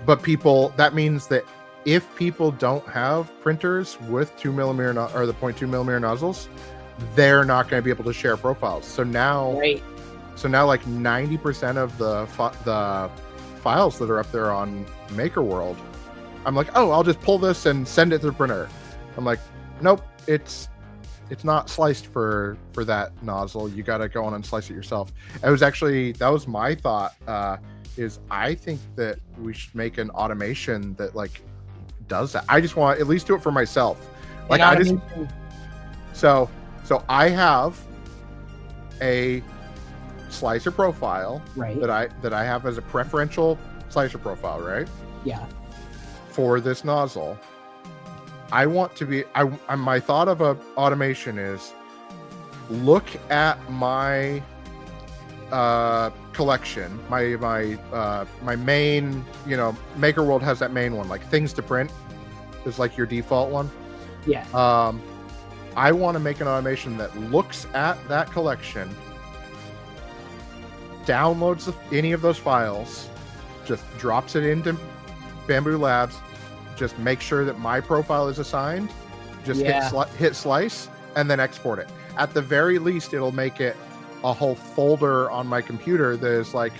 But that means that if people don't have printers with 2mm or the 0.2mm nozzles, they're not going to be able to share profiles. So now, like 90% of the files that are up there on MakerWorld, I'm like, oh, I'll just pull this and send it to the printer. I'm like, nope, it's not sliced for that nozzle. You got to go on and slice it yourself. That was my thought. Is I think that we should make an automation that like does that. I just want to at least do it for myself. Like so I have a slicer profile that I have as a preferential slicer profile, right? Yeah. For this nozzle, I want to be. My thought of a automation is look at my collection, my main. MakerWorld has that main one, like things to print. Is like your default one. Yeah. I want to make an automation that looks at that collection, downloads any of those files, just drops it into Bambu Labs, just make sure that my profile is assigned, just hit slice, and then export it. At the very least, it'll make it a whole folder on my computer that is like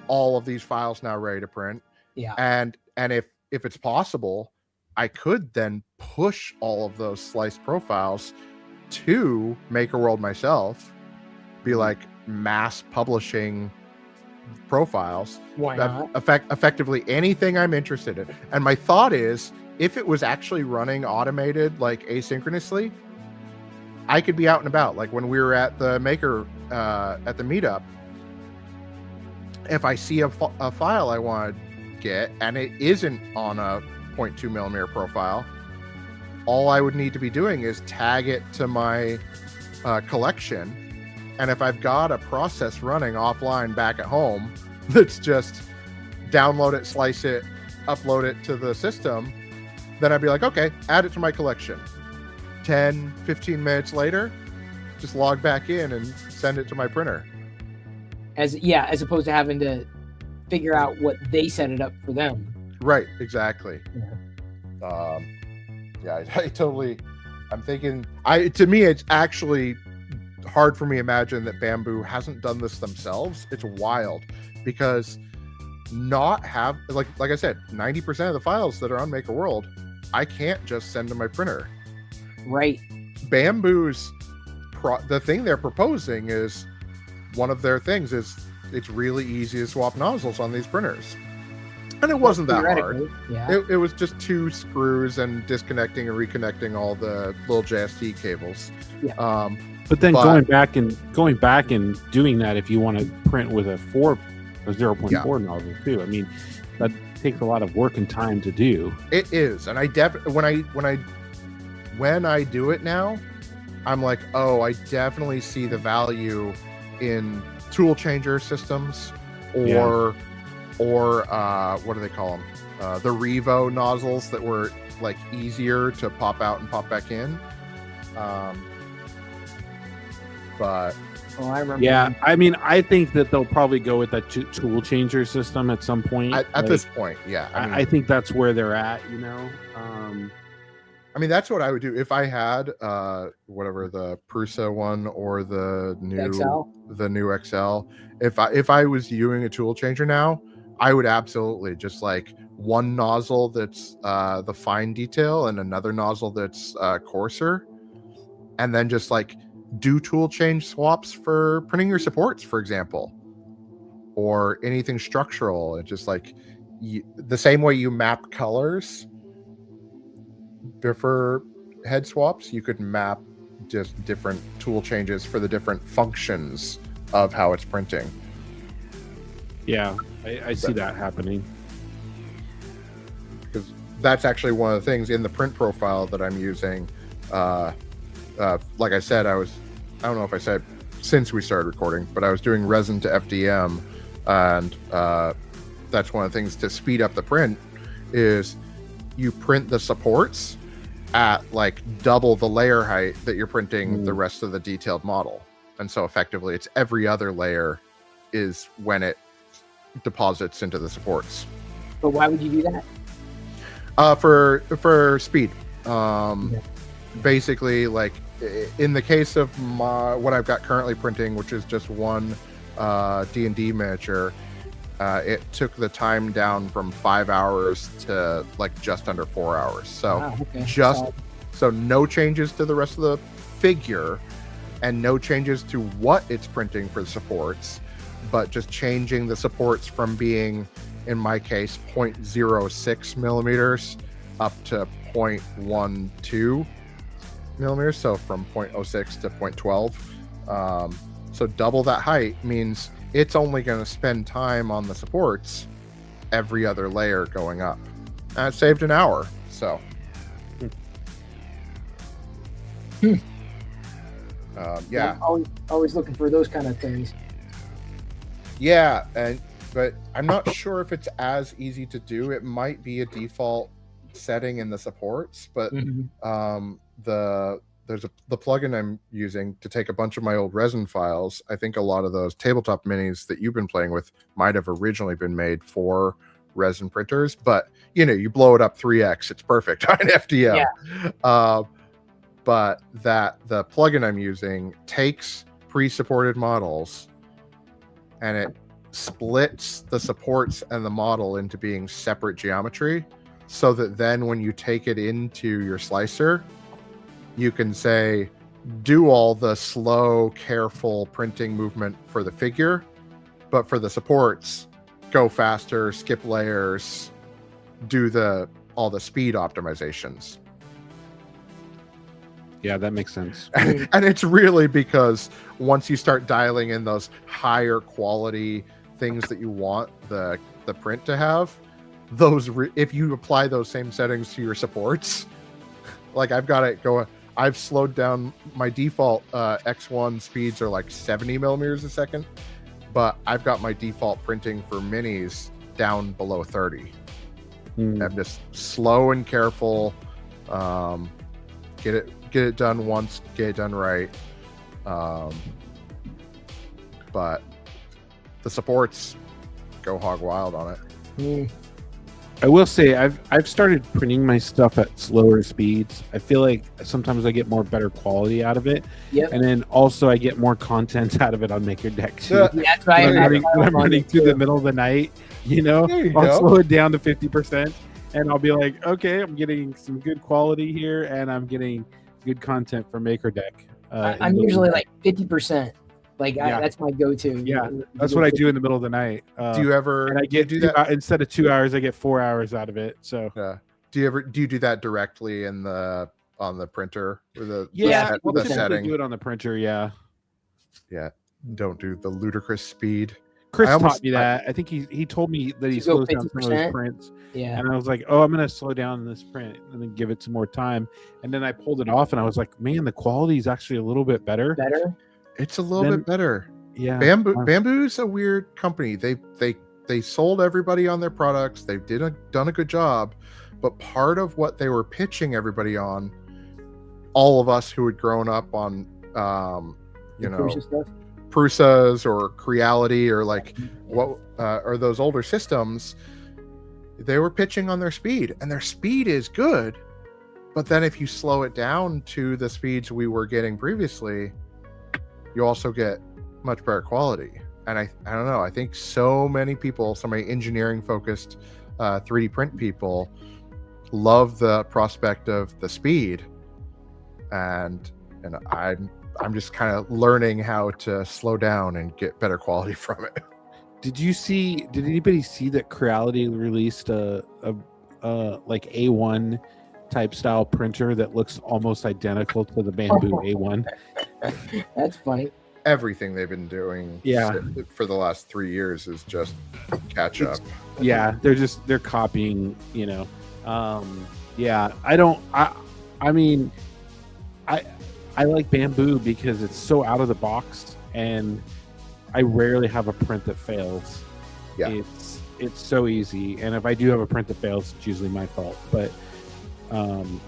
all of these files now ready to print. Yeah. And if it's possible, I could then push all of those sliced profiles to MakerWorld myself, be like mass publishing profiles. Why not? Effectively anything I'm interested in. And my thought is, if it was actually running automated, like asynchronously, I could be out and about. Like when we were at the Maker, at the meetup, if I see a file I want to get and it isn't on a 0.2mm profile, all I would need to be doing is tag it to my collection. And if I've got a process running offline back at home that's just download it, slice it, upload it to the system, then I'd be like, okay, add it to my collection. 10, 15 minutes later, just log back in and send it to my printer. As opposed to having to figure out what they set it up for them. Right, exactly. Yeah. I'm thinking, to me, it's actually hard for me to imagine that Bambu hasn't done this themselves. It's wild because like I said, 90% of the files that are on MakerWorld, I can't just send to my printer. Right. Bambu's the thing they're proposing is one of their things is it's really easy to swap nozzles on these printers. And it wasn't that hard. Yeah. It was just 2 screws and disconnecting and reconnecting all the little JST cables. Yeah. But then going back and doing that if you want to print with a 0.4 nozzle too. I mean, that takes a lot of work and time to do. It is, and I when I do it now, I'm like, oh, I definitely see the value in tool changer systems or what do they call them? The Revo nozzles that were like easier to pop out and pop back in. But I remember. Yeah, I mean, I think that they'll probably go with that tool changer system at some point. At this point, yeah. I think that's where they're at. I mean, that's what I would do if I had whatever the Prusa one or the new XL. If I was using a tool changer now, I would absolutely just like one nozzle that's the fine detail and another nozzle that's coarser, and then just like do tool change swaps for printing your supports, for example. or anything structural. It's just like the same way you map colors for head swaps, you could map just different tool changes for the different functions of how it's printing. Yeah, I see that happening. Because that's actually one of the things in the print profile that I'm using. Like I said, I don't know if I said since we started recording, but I was doing resin to FDM, and that's one of the things to speed up the print is you print the supports at like double the layer height that you're printing the rest of the detailed model. And so effectively it's every other layer is when it deposits into the supports. But why would you do that? For speed. Basically, like in the case of what I've got currently printing, which is just one D&D miniature, it took the time down from 5 hours to like just under 4 hours. So so no changes to the rest of the figure and no changes to what it's printing for the supports, but just changing the supports from being, in my case, 0.06 millimeters up to 0.12 millimeters. So from 0.06 to 0.12. So double that height means it's only going to spend time on the supports every other layer going up. And it saved an hour. So yeah, always looking for those kind of things. Yeah, but I'm not sure if it's as easy to do. It might be a default setting in the supports, but the plugin I'm using to take a bunch of my old resin files. I think a lot of those tabletop minis that you've been playing with might have originally been made for resin printers, but you blow it up 3x, it's perfect on FDM. Yeah. But the plugin I'm using takes pre-supported models and it splits the supports and the model into being separate geometry, so that then when you take it into your slicer, you can say, do all the slow, careful printing movement for the figure, but for the supports, go faster, skip layers, do all the speed optimizations. Yeah, that makes sense. And it's really because once you start dialing in those higher quality things that you want the print to have, if you apply those same settings to your supports, like I've got it going. I've slowed down my default X1 speeds are like 70 millimeters a second, but I've got my default printing for minis down below 30. I'm just slow and careful. Get it done once, get it done right. But the supports go hog wild on it. I will say I've started printing my stuff at slower speeds. I feel like sometimes I get better quality out of it. Yep. And then also I get more content out of it on MakerDeck too. Yeah, that's right. I'm running through the middle of the night, I'll slow it down to 50% and I'll be like, okay, I'm getting some good quality here and I'm getting good content for MakerDeck. I'm usually like 50%. That's my go-to. Yeah, that's what I do in the middle of the night. Do you ever? And I get do that instead of 2 hours, I get 4 hours out of it. So yeah. Do you do that directly on the printer or the setting? Do it on the printer. Yeah. Yeah. Don't do the ludicrous speed. Chris taught me that. I think he told me that he slows down some of his prints. Yeah. And I was like, oh, I'm going to slow down this print and then give it some more time. And then I pulled it off and I was like, man, the quality is actually a little bit better. It's a little bit better. Yeah. Bamboo's a weird company. They sold everybody on their products. They've done a good job. But part of what they were pitching everybody on, all of us who had grown up on Prusas or Creality or or those older systems, they were pitching on their speed, and their speed is good. But then if you slow it down to the speeds we were getting previously, you also get much better quality. And I don't know, I think so many engineering focused 3D print people love the prospect of the speed, and I'm just kind of learning how to slow down and get better quality from it. Did anybody see that Creality released a like A1 type style printer that looks almost identical to the Bamboo A1? That's funny. Everything they've been doing for the last 3 years is just catch up. Yeah, they're copying, you know. I like Bamboo because it's so out of the box, and I rarely have a print that fails. Yeah, it's so easy, and if I do have a print that fails, it's usually my fault. But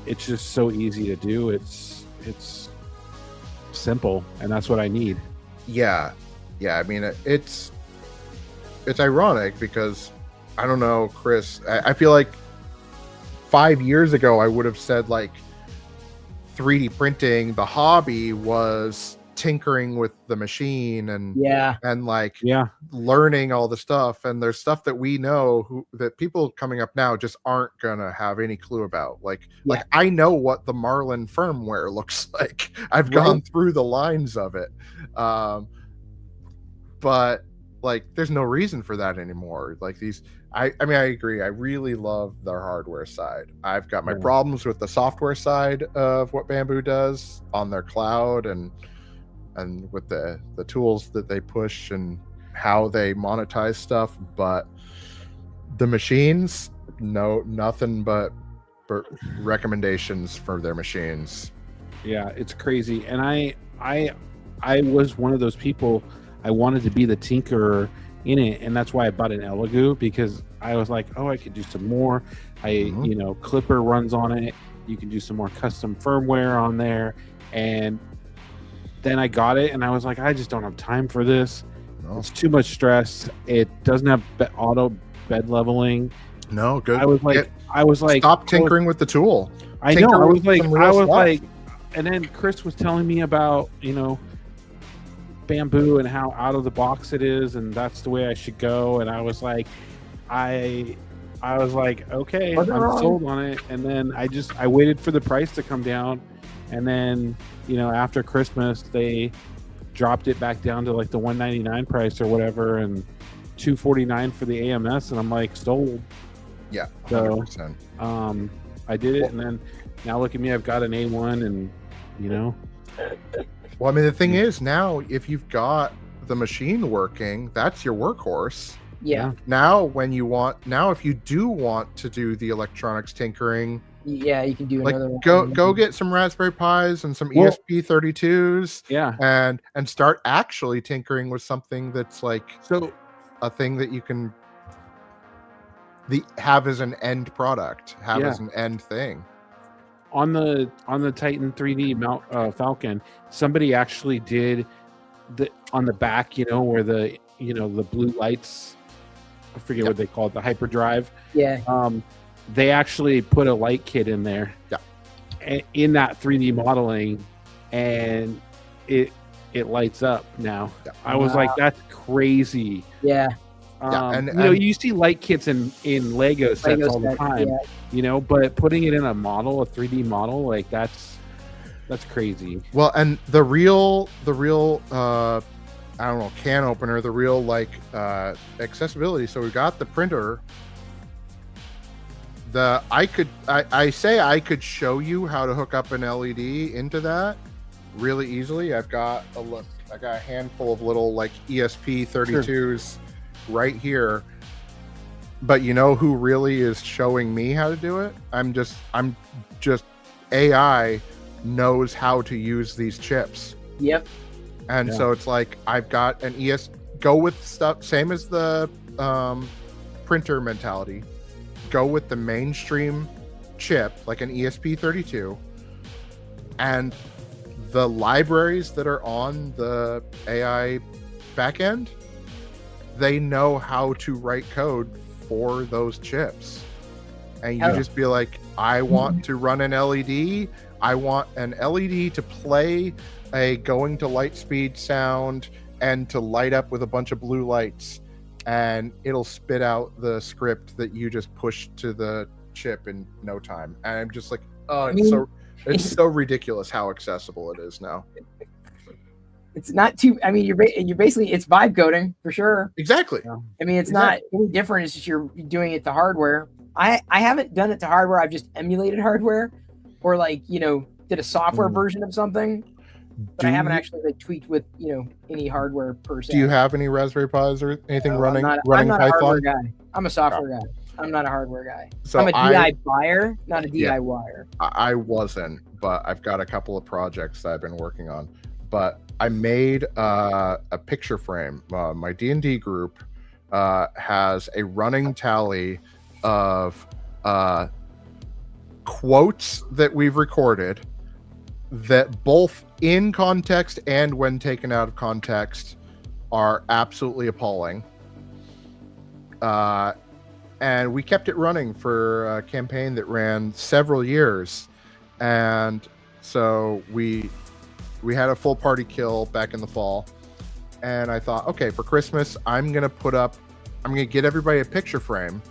it's just so easy to do. It's simple, and that's what I need. Yeah. I mean, it's ironic because I don't know, Chris. I feel like 5 years ago I would have said like 3D printing, the hobby was tinkering with the machine and learning all the stuff, and there's stuff that we know that people coming up now just aren't gonna have any clue about. Like I know what the Marlin firmware looks like. I've gone through the lines of it, but like there's no reason for that anymore. Like these, I mean, I agree. I really love their hardware side. I've got my problems with the software side of what Bamboo does on their cloud and with the tools that they push and how they monetize stuff. But the machines, nothing but recommendations for their machines. Yeah, it's crazy. And I was one of those people. I wanted to be the tinkerer in it, and that's why I bought an Elegoo, because I was like, oh, I could do some more. You know, Clipper runs on it. You can do some more custom firmware on there. And then I got it, and I was like, I just don't have time for this. No. It's too much stress. It doesn't have auto bed leveling. No, good. I was like, stop tinkering with the tool. I know. I was like, and then Chris was telling me about, you know, Bamboo and how out of the box it is, and that's the way I should go. And I was like, okay, I'm sold on it. And then I waited for the price to come down, and then, you know, after Christmas they dropped it back down to like the $199 price or whatever, and $249 for the AMS, and I'm like, sold. Yeah, 100%. So I did it, and then now look at me, I've got an A1, and you know. Well, I mean, the thing is, now if you've got the machine working, that's your workhorse. Yeah. Now, if you do want to do the electronics tinkering, yeah, you can do like another go get some Raspberry Pis and some ESP32s. Yeah. And start actually tinkering with something that's like a thing that you can have as an end product, as an end thing. On the Titan 3D Falcon, somebody actually did on the back, you know, where the blue lights, I forget what they call it, the hyperdrive. Yeah. They actually put a light kit in there. Yeah. In that 3D modeling, and it lights up now. Yeah. I was like, that's crazy. Yeah. And you know, you see light kits in Lego sets all the time, you know, but putting it in a 3D model, like that's crazy. Well, and the real I don't know, can opener, the real like accessibility. So we got the printer. I could show you how to hook up an LED into that really easily. I've got a handful of little like ESP32s. Right here, but you know who really is showing me how to do it? I'm just AI knows how to use these chips. Yep. And so it's like I've got an go with stuff same as the printer mentality. Go with the mainstream chip like an ESP32, and the libraries that are on the AI backend, they know how to write code for those chips. And you just be like, I want to run an LED. I want an LED to play a going to light speed sound and to light up with a bunch of blue lights. And it'll spit out the script that you just push to the chip in no time. And I'm just like, oh, it's so ridiculous how accessible it is now. It's not too. I mean, you're basically it's vibe coding for sure. Exactly. I mean, it's not any different. It's just you're doing it to hardware. I haven't done it to hardware. I've just emulated hardware, or like did a software version of something. But I haven't actually like tweaked with any hardware per se. Do you have any Raspberry Pis or anything running I'm not Python? A hardware guy. I'm a software guy. I'm not a hardware guy. So I'm a DI buyer, not a DI wire. I wasn't, but I've got a couple of projects that I've been working on. But I made a picture frame. My D&D group has a running tally of quotes that we've recorded that both in context and when taken out of context are absolutely appalling. And we kept it running for a campaign that ran several years. And so we had a full party kill back in the fall. And I thought, okay, for Christmas, I'm going to get everybody a picture frame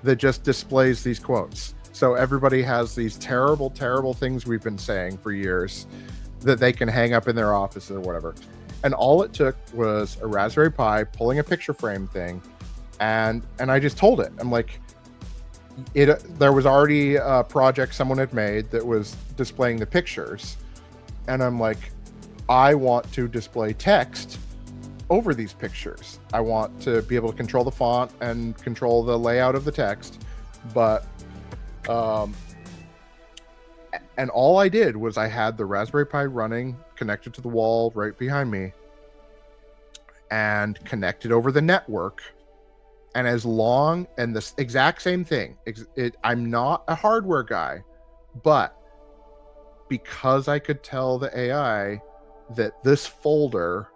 that just displays these quotes. So everybody has these terrible, terrible things we've been saying for years that they can hang up in their office or whatever. And all it took was a Raspberry Pi pulling a picture frame thing. And I just told it, I'm like, there was already a project someone had made that was displaying the pictures. And I'm like, I want to display text over these pictures. I want to be able to control the font and control the layout of the text. But, and all I did was I had the Raspberry Pi running, connected to the wall right behind me, and connected over the network. And this exact same thing, I'm not a hardware guy, but because I could tell the AI that this folder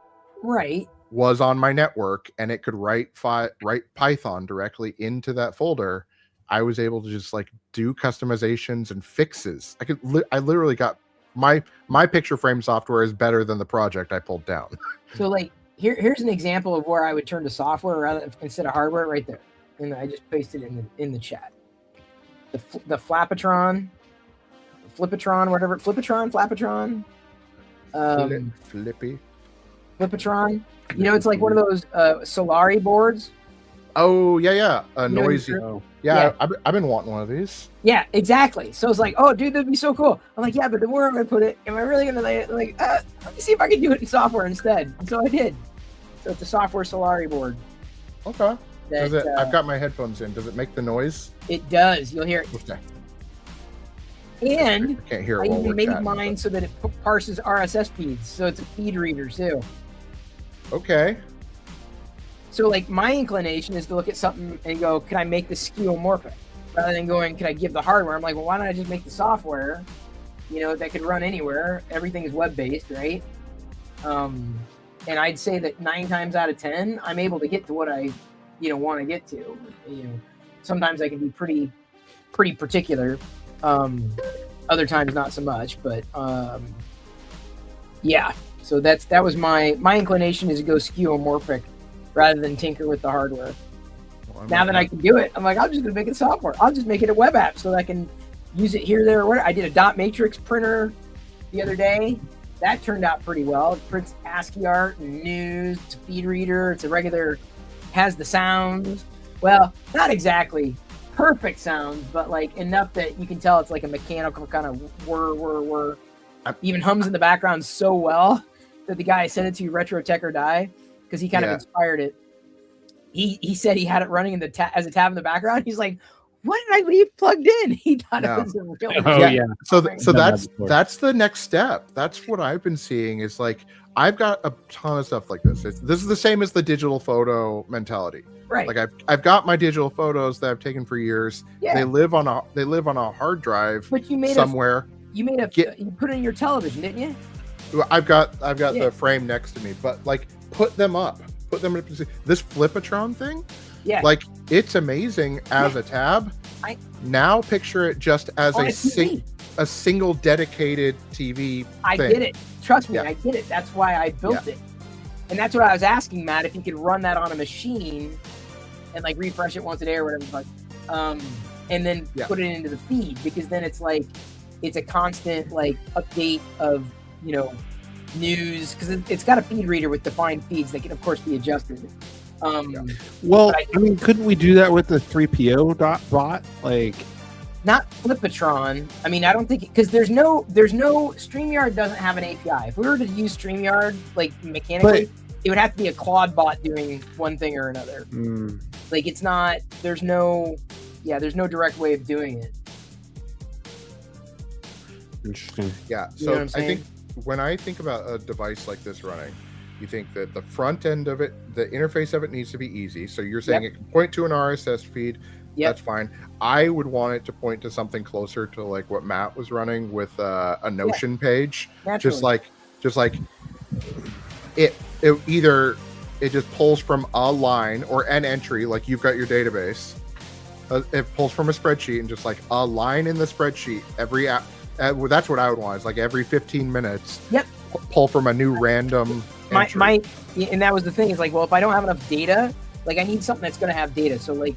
was on my network and it could write Python directly into that folder, I was able to just like do customizations and fixes. I literally got my picture frame software is better than the project I pulled down. So like, here's an example of where I would turn to software instead of hardware right there. And I just pasted it in the chat. The Flapatron, whatever. Flapatron. Flippy. Flipatron. It's like one of those Solari boards. Oh, yeah. Noisy. Yeah. I've been wanting one of these. Yeah, exactly. So it's like, oh, dude, that'd be so cool. I'm like, yeah, but then where am I going to put it? Am I really going to lay it? Like, let me see if I can do it in software instead. And so I did. So it's a software Solari board. Okay. I've got my headphones in. Does it make the noise? It does. You'll hear it. Okay. And I can't hear it. I even made mine so that it parses RSS feeds. So it's a feed reader too. Okay. So like my inclination is to look at something and go, can I make this skeuomorphic? Rather than going, can I give the hardware? I'm like, well, why don't I just make the software, that could run anywhere. Everything is web-based, right? And I'd say that 9 times out of 10, I'm able to get to what I, want to get to. Sometimes I can be pretty particular. Other times not so much, but yeah. So that was my inclination is to go skeuomorphic rather than tinker with the hardware. Well, now that I can do it, I'm like, I'm just gonna make it software. I'll just make it a web app so that I can use it here, there, or whatever. I did a dot matrix printer the other day. That turned out pretty well. It prints ASCII art and news. It's a feed reader. It's a regular, has the sounds. Well, not exactly perfect sounds, but like enough that you can tell it's like a mechanical kind of whir. Even hums in the background so well that the guy I sent it to, Retro Tech or Die, because he kind of inspired it. He said he had it running in as a tab in the background. He's like, what did I leave plugged in? He thought it was a real. So that's the next step. That's what I've been seeing is like, I've got a ton of stuff like this. This is the same as the digital photo mentality. Right. Like I've got my digital photos that I've taken for years. Yeah. They live on a hard drive somewhere. You put it in your television, didn't you? I've got the frame next to me, but like put them up. Put them in this Flipatron thing. Yeah. Like it's amazing as a tab. Now picture it just as a single dedicated TV I did it. Trust me, I did it. That's why I built it. And that's what I was asking, Matt, if you could run that on a machine and like refresh it once a day or whatever, and then put it into the feed, because then it's like it's a constant like update of news, because it's got a feed reader with defined feeds that can, of course, be adjusted. Well, I mean, couldn't we do that with the 3PO bot? Like, not Flipatron. I mean, I don't think, because there's no StreamYard doesn't have an API. If we were to use StreamYard like mechanically, it would have to be a Claude bot doing one thing or another. Like, it's not. There's no direct way of doing it. Interesting. Yeah. So I think when I think about a device like this running, you think that the front end of it, the interface of it needs to be easy. So you're saying it can point to an RSS feed. That's fine. I would want it to point to something closer to like what Matt was running with a Notion page. Naturally. Just like it either it just pulls from a line or an entry, like you've got your database. It pulls from a spreadsheet and just like a line in the spreadsheet every app. That's what I would want. Is like every 15 minutes. Pull from a new random. And that was the thing. Is like, well, if I don't have enough data, like I need something that's going to have data. So like,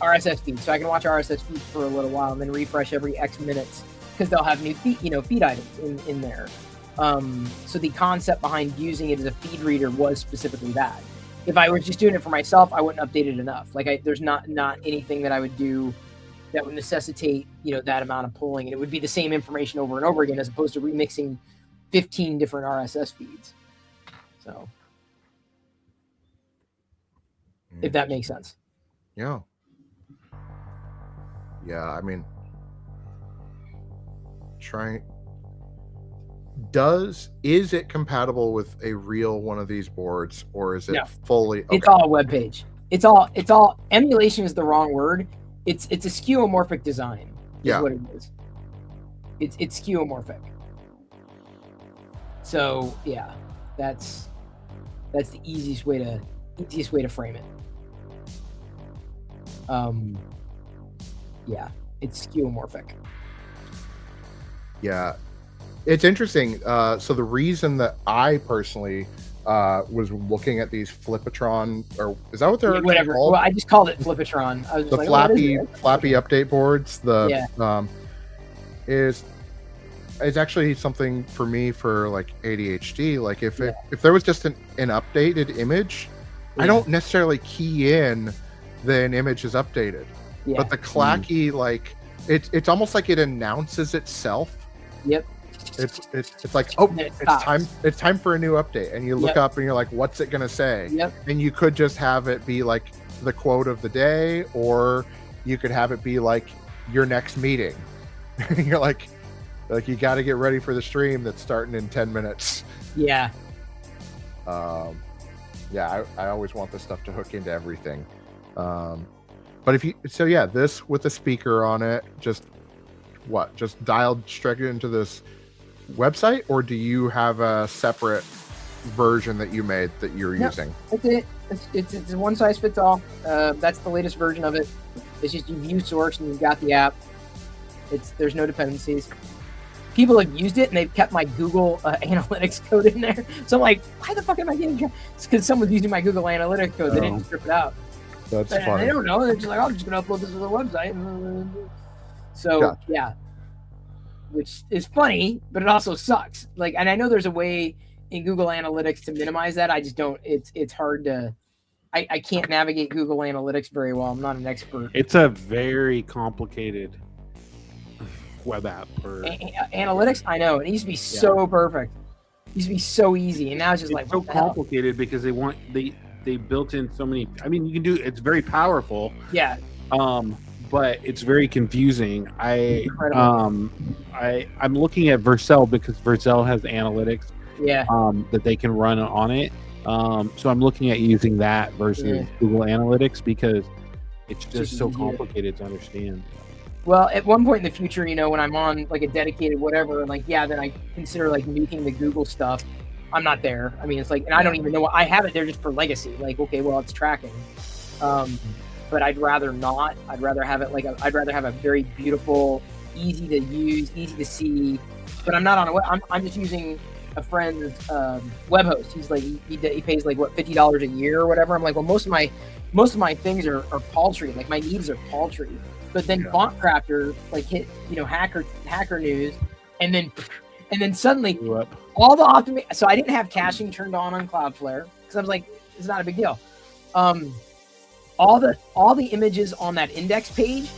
RSS feeds, so I can watch RSS feeds for a little while and then refresh every X minutes because they'll have new feed items in there. So the concept behind using it as a feed reader was specifically that. If I was just doing it for myself, I wouldn't update it enough. Like there's not anything that I would do that would necessitate that amount of pulling, and it would be the same information over and over again as opposed to remixing 15 different RSS feeds. So, if that makes sense. Yeah. I mean, is it compatible with a real one of these boards, or is it fully? Okay. It's all a web page. It's all emulation is the wrong word. It's a skeuomorphic design. Is what it is. It's skeuomorphic. So that's the easiest way to frame it. It's skeuomorphic. Yeah, it's interesting. So the reason that I personally was looking at these Flipatron, or is that what they're whatever? called? Well, I just called it Flipatron. I was just flappy update boards. Is actually something for me for like ADHD. Like if there was just an updated image, I don't necessarily key in that an image is updated. But the Clacky, like it's almost like it announces itself. Yep. It's like, it's time for a new update, and you look up and you're like, what's it gonna say? And you could just have it be like the quote of the day, or you could have it be like your next meeting. You're like you got to get ready for the stream that's starting in 10 minutes. I always want this stuff to hook into everything. But this with the speaker on it, just dialed straight into this website, or do you have a separate version that you made that you're using? It's a one size fits all. That's the latest version of it. It's just you view source and you've got the app. There's no dependencies. People have used it and they've kept my Google Analytics code in there. So I'm like, why the fuck am I getting? It's because someone's using my Google Analytics code. They didn't strip it out. That's funny. I don't know. They're just like, I'm just going to upload this to the website. So which is funny, but it also sucks. Like, and I know there's a way in Google Analytics to minimize that. I just don't. It's hard to. I can't navigate Google Analytics very well. I'm not an expert. It's a very complicated web app. Analytics, I know. It used to be so perfect. It used to be so easy, and now it's just it's like so complicated because they built in so many. I mean, you can do. It's very powerful. Yeah. But it's very confusing. I'm looking at Vercel because Vercel has analytics. That they can run on it. So I'm looking at using that versus Google Analytics because it's just so complicated to understand. Well, at one point in the future, when I'm on like a dedicated whatever, like then I consider like nuking the Google stuff. I'm not there. I mean, it's like, and I don't even know I have it there just for legacy. Like, okay, well, it's tracking. But I'd rather not. I'd rather have it I'd rather have a very beautiful, easy to use, easy to see. But I'm not on a web. I'm just using a friend's web host. He's like he pays like what $50 a year or whatever. I'm like, well, most of my things are paltry. Like my needs are paltry. But then Font Crafter like hit hacker news, and then And then suddenly, all the so I didn't have caching turned on Cloudflare because I was like, it's not a big deal. All the images on that index page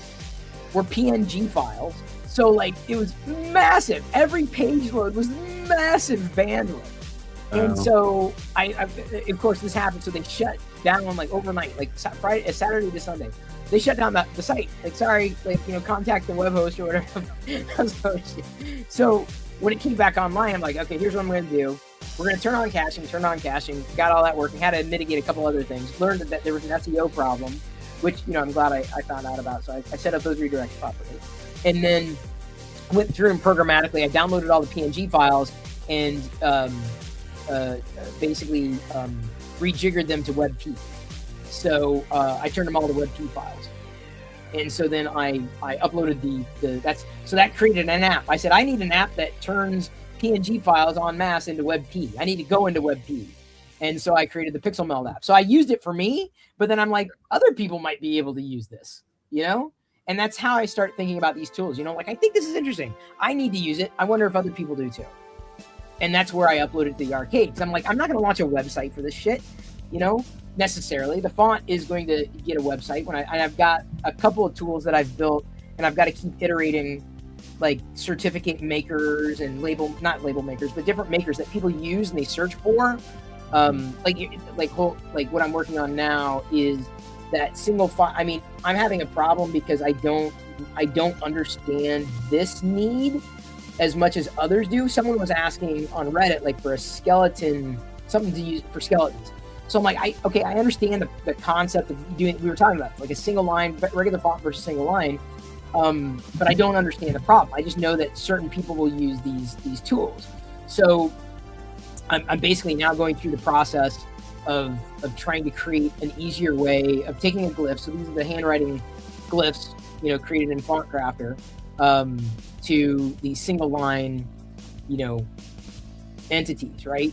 were PNG files. So like it was massive. Every page load was massive bandwidth. And so I of course this happened. So they shut down like overnight, like Saturday to Sunday. They shut down the site. Like, sorry, like, contact the web host or whatever. So when it came back online, I'm like, okay, here's what I'm going to do. We're going to turn on caching, got all that working, had to mitigate a couple other things, learned that there was an SEO problem, which, I'm glad I found out about. So I set up those redirects properly. And then went through and programmatically, I downloaded all the PNG files and basically rejiggered them to WebP. So I turned them all to WebP files. And so then I uploaded that created an app. I said, I need an app that turns PNG files en masse into WebP. I need to go into WebP. And so I created the Pixelmeld app. So I used it for me, but then I'm like, other people might be able to use this, And that's how I start thinking about these tools, like, I think this is interesting. I need to use it. I wonder if other people do too. And that's where I uploaded to the arcade. Because I'm like, I'm not going to launch a website for this shit, necessarily. The font is going to get a website I've got a couple of tools that I've built, and I've got to keep iterating, like certificate makers and not label makers, but different makers that people use and they search for. Like what I'm working on now is that single file. I mean, I'm having a problem because I don't understand this need as much as others do. Someone was asking on Reddit, like, for a skeleton, something to use for skeletons. So I'm like, I understand the concept of doing, we were talking about, like a single line, regular font versus single line, but I don't understand the problem. I just know that certain people will use these tools. So I'm basically now going through the process of trying to create an easier way of taking a glyph. So these are the handwriting glyphs, created in Font Crafter, to the single line, entities, right?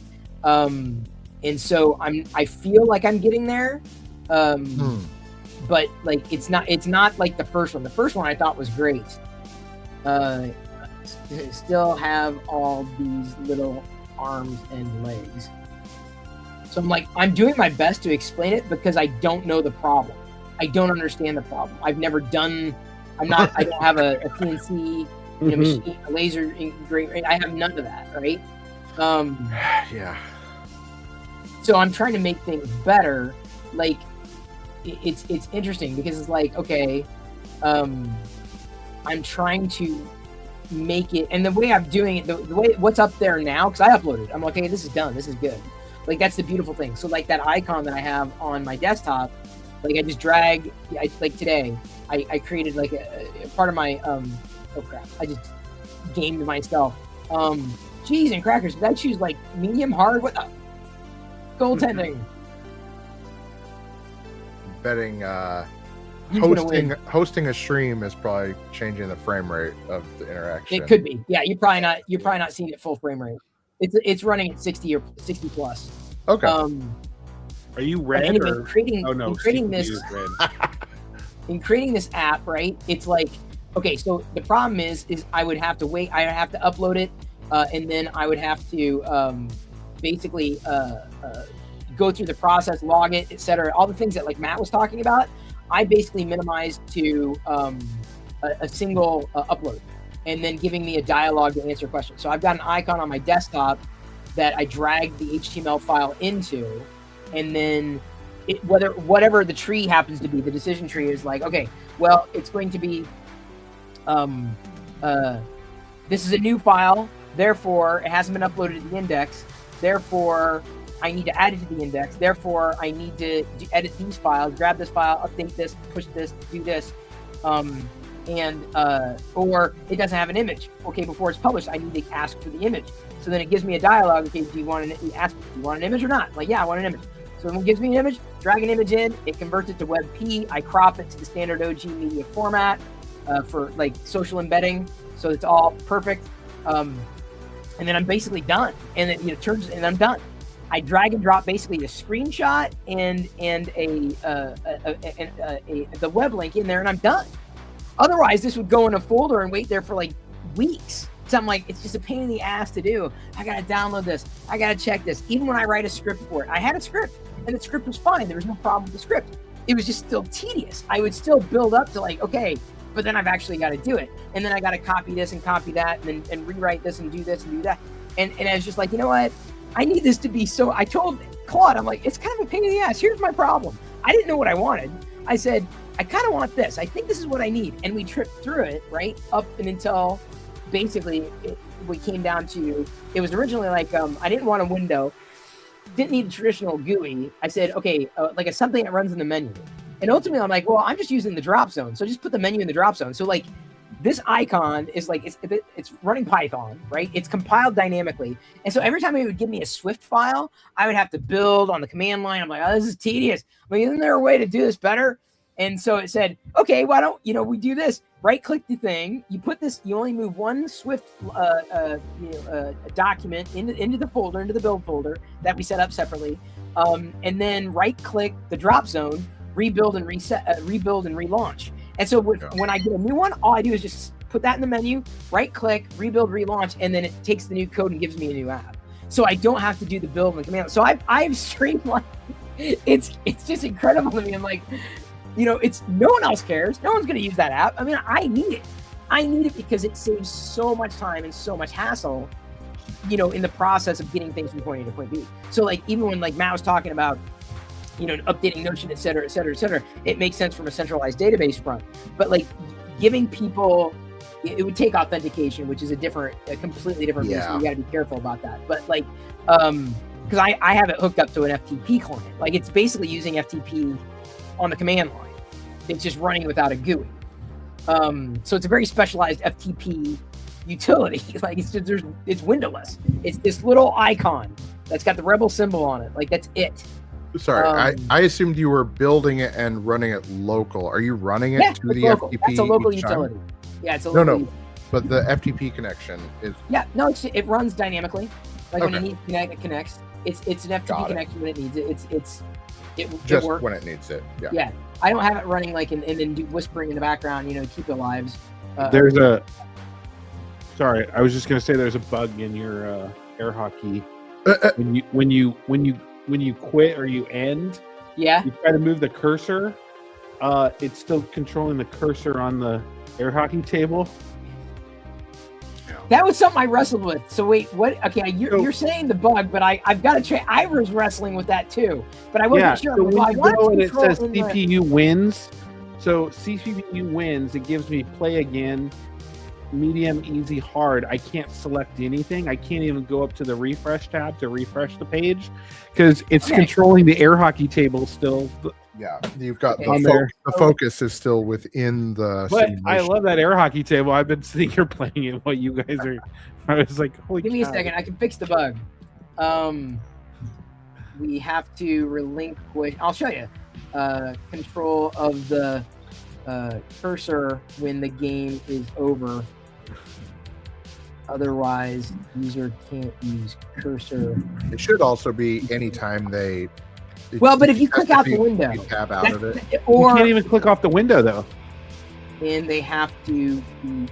And so I feel like I'm getting there, but like it's not like the first one. The first one I thought was great. Still have all these little arms and legs. So I'm like, I'm doing my best to explain it because I don't know the problem. I don't understand the problem. I've never done. I don't have a CNC, machine, a laser engrave. I have none of that, right? Yeah. So I'm trying to make things better. Like, it's interesting because it's like, okay, I'm trying to make it, and the way I'm doing it, the way what's up there now, because I uploaded, I'm like, hey, this is done, this is good. Like, that's the beautiful thing. So like that icon that I have on my desktop, like I just drag, like today, I created like a part of my, oh crap, I just gamed myself. Cheese and crackers, did I choose like medium hard? What the? Goaltending. Betting hosting a stream is probably changing the frame rate of the interaction. It could be. Yeah, you're probably not seeing it full frame rate. It's running at 60 or 60 plus. Okay. Are you red anyway, or in creating this app, right? It's like, okay, so the problem is I would have to wait, I would have to upload it, and then I would have to basically go through the process, log it, etc. All the things that like Matt was talking about, I basically minimized to a single upload, and then giving me a dialogue to answer questions. So I've got an icon on my desktop that I drag the HTML file into, and then whatever the tree happens to be, the decision tree is like, okay, well, it's going to be this is a new file, therefore it hasn't been uploaded to the index, therefore I need to add it to the index, therefore I need to edit these files, grab this file, update this, push this, do this, and or it doesn't have an image. Okay, before it's published, I need to ask for the image. So then it gives me a dialogue. Okay, do you want an image or not? I'm like, yeah, I want an image. So when it gives me an image, drag an image in, it converts it to WebP. I crop it to the standard OG media format for like social embedding, so it's all perfect. And then I'm basically done. And it turns, and I'm done. I drag and drop basically a screenshot and the web link in there, and I'm done. Otherwise, this would go in a folder and wait there for like weeks. So I'm like, it's just a pain in the ass to do. I got to download this. I got to check this. Even when I write a script for it, I had a script and the script was fine. There was no problem with the script. It was just still tedious. I would still build up to like, okay, but then I've actually got to do it. And then I got to copy this and copy that and rewrite this and do this and do that. And I was just like, you know what? I need this to be so, I told Claude, I'm like, it's kind of a pain in the ass. Here's my problem. I didn't know what I wanted. I said, I kind of want this. I think this is what I need. And we tripped through it, right? Up and until basically we came down to, it was originally like, I didn't want a window, didn't need a traditional GUI. I said, okay, like a something that runs in the menu. And ultimately I'm like, well, I'm just using the drop zone. So just put the menu in the drop zone. So like this icon is like, it's running Python, right? It's compiled dynamically. And so every time it would give me a Swift file, I would have to build on the command line. I'm like, oh, this is tedious. I'm like, isn't there a way to do this better? And so it said, okay, why don't, we do this, right click the thing. You put this, you only move one Swift document into the folder, into the build folder that we set up separately. And then right click the drop zone, rebuild and reset, rebuild and relaunch. And so when I get a new one, all I do is just put that in the menu, right click, rebuild, relaunch, and then it takes the new code and gives me a new app. So I don't have to do the build and the command. So I've streamlined. It's just incredible to me. I'm like, it's no one else cares. No one's going to use that app. I mean, I need it. I need it because it saves so much time and so much hassle, in the process of getting things from point A to point B. So like, even when like Matt was talking about, updating Notion, et cetera, it makes sense from a centralized database front. But like giving people, it would take authentication, which is a completely different piece. So you got to be careful about that. But like, because I have it hooked up to an FTP client. Like it's basically using FTP on the command line. It's just running without a GUI. So it's a very specialized FTP utility. Like it's windowless. It's this little icon that's got the Rebel symbol on it. Like that's it. Sorry, I assumed you were building it and running it local. Are you running it to the local. FTP? That's a local utility. Yeah, it's a local. No, but the FTP connection is. Yeah, no, it runs dynamically. Like when you need to connect, it connects. It's an FTP connection when it needs it. It just works when it needs it. Yeah. Yeah, I don't have it running like and then whispering in the background. To keep it lives. Sorry, I was just gonna say there's a bug in your air hockey. When you quit or you end, you try to move the cursor. It's still controlling the cursor on the air hockey table. That was something I wrestled with. So wait, what? Okay, you're saying the bug, but I've got to try. I was wrestling with that too, but I wasn't sure. So when you go and it says CPU wins, so CPU wins, it gives me play again, medium, easy, hard. I can't select anything. I can't even go up to the refresh tab to refresh the page because it's controlling the air hockey table still. Yeah, you've got the focus is still within the. But I love that air hockey table. I've been sitting here playing it while you guys are. I was like, holy Give me a second. I can fix the bug. We have to relinquish. I'll show you. Control of the cursor when the game is over. Otherwise, user can't use cursor. It should also be anytime they. Well, but if you click out the window, tab out of it. Or you can't even click off the window though. And they have to be.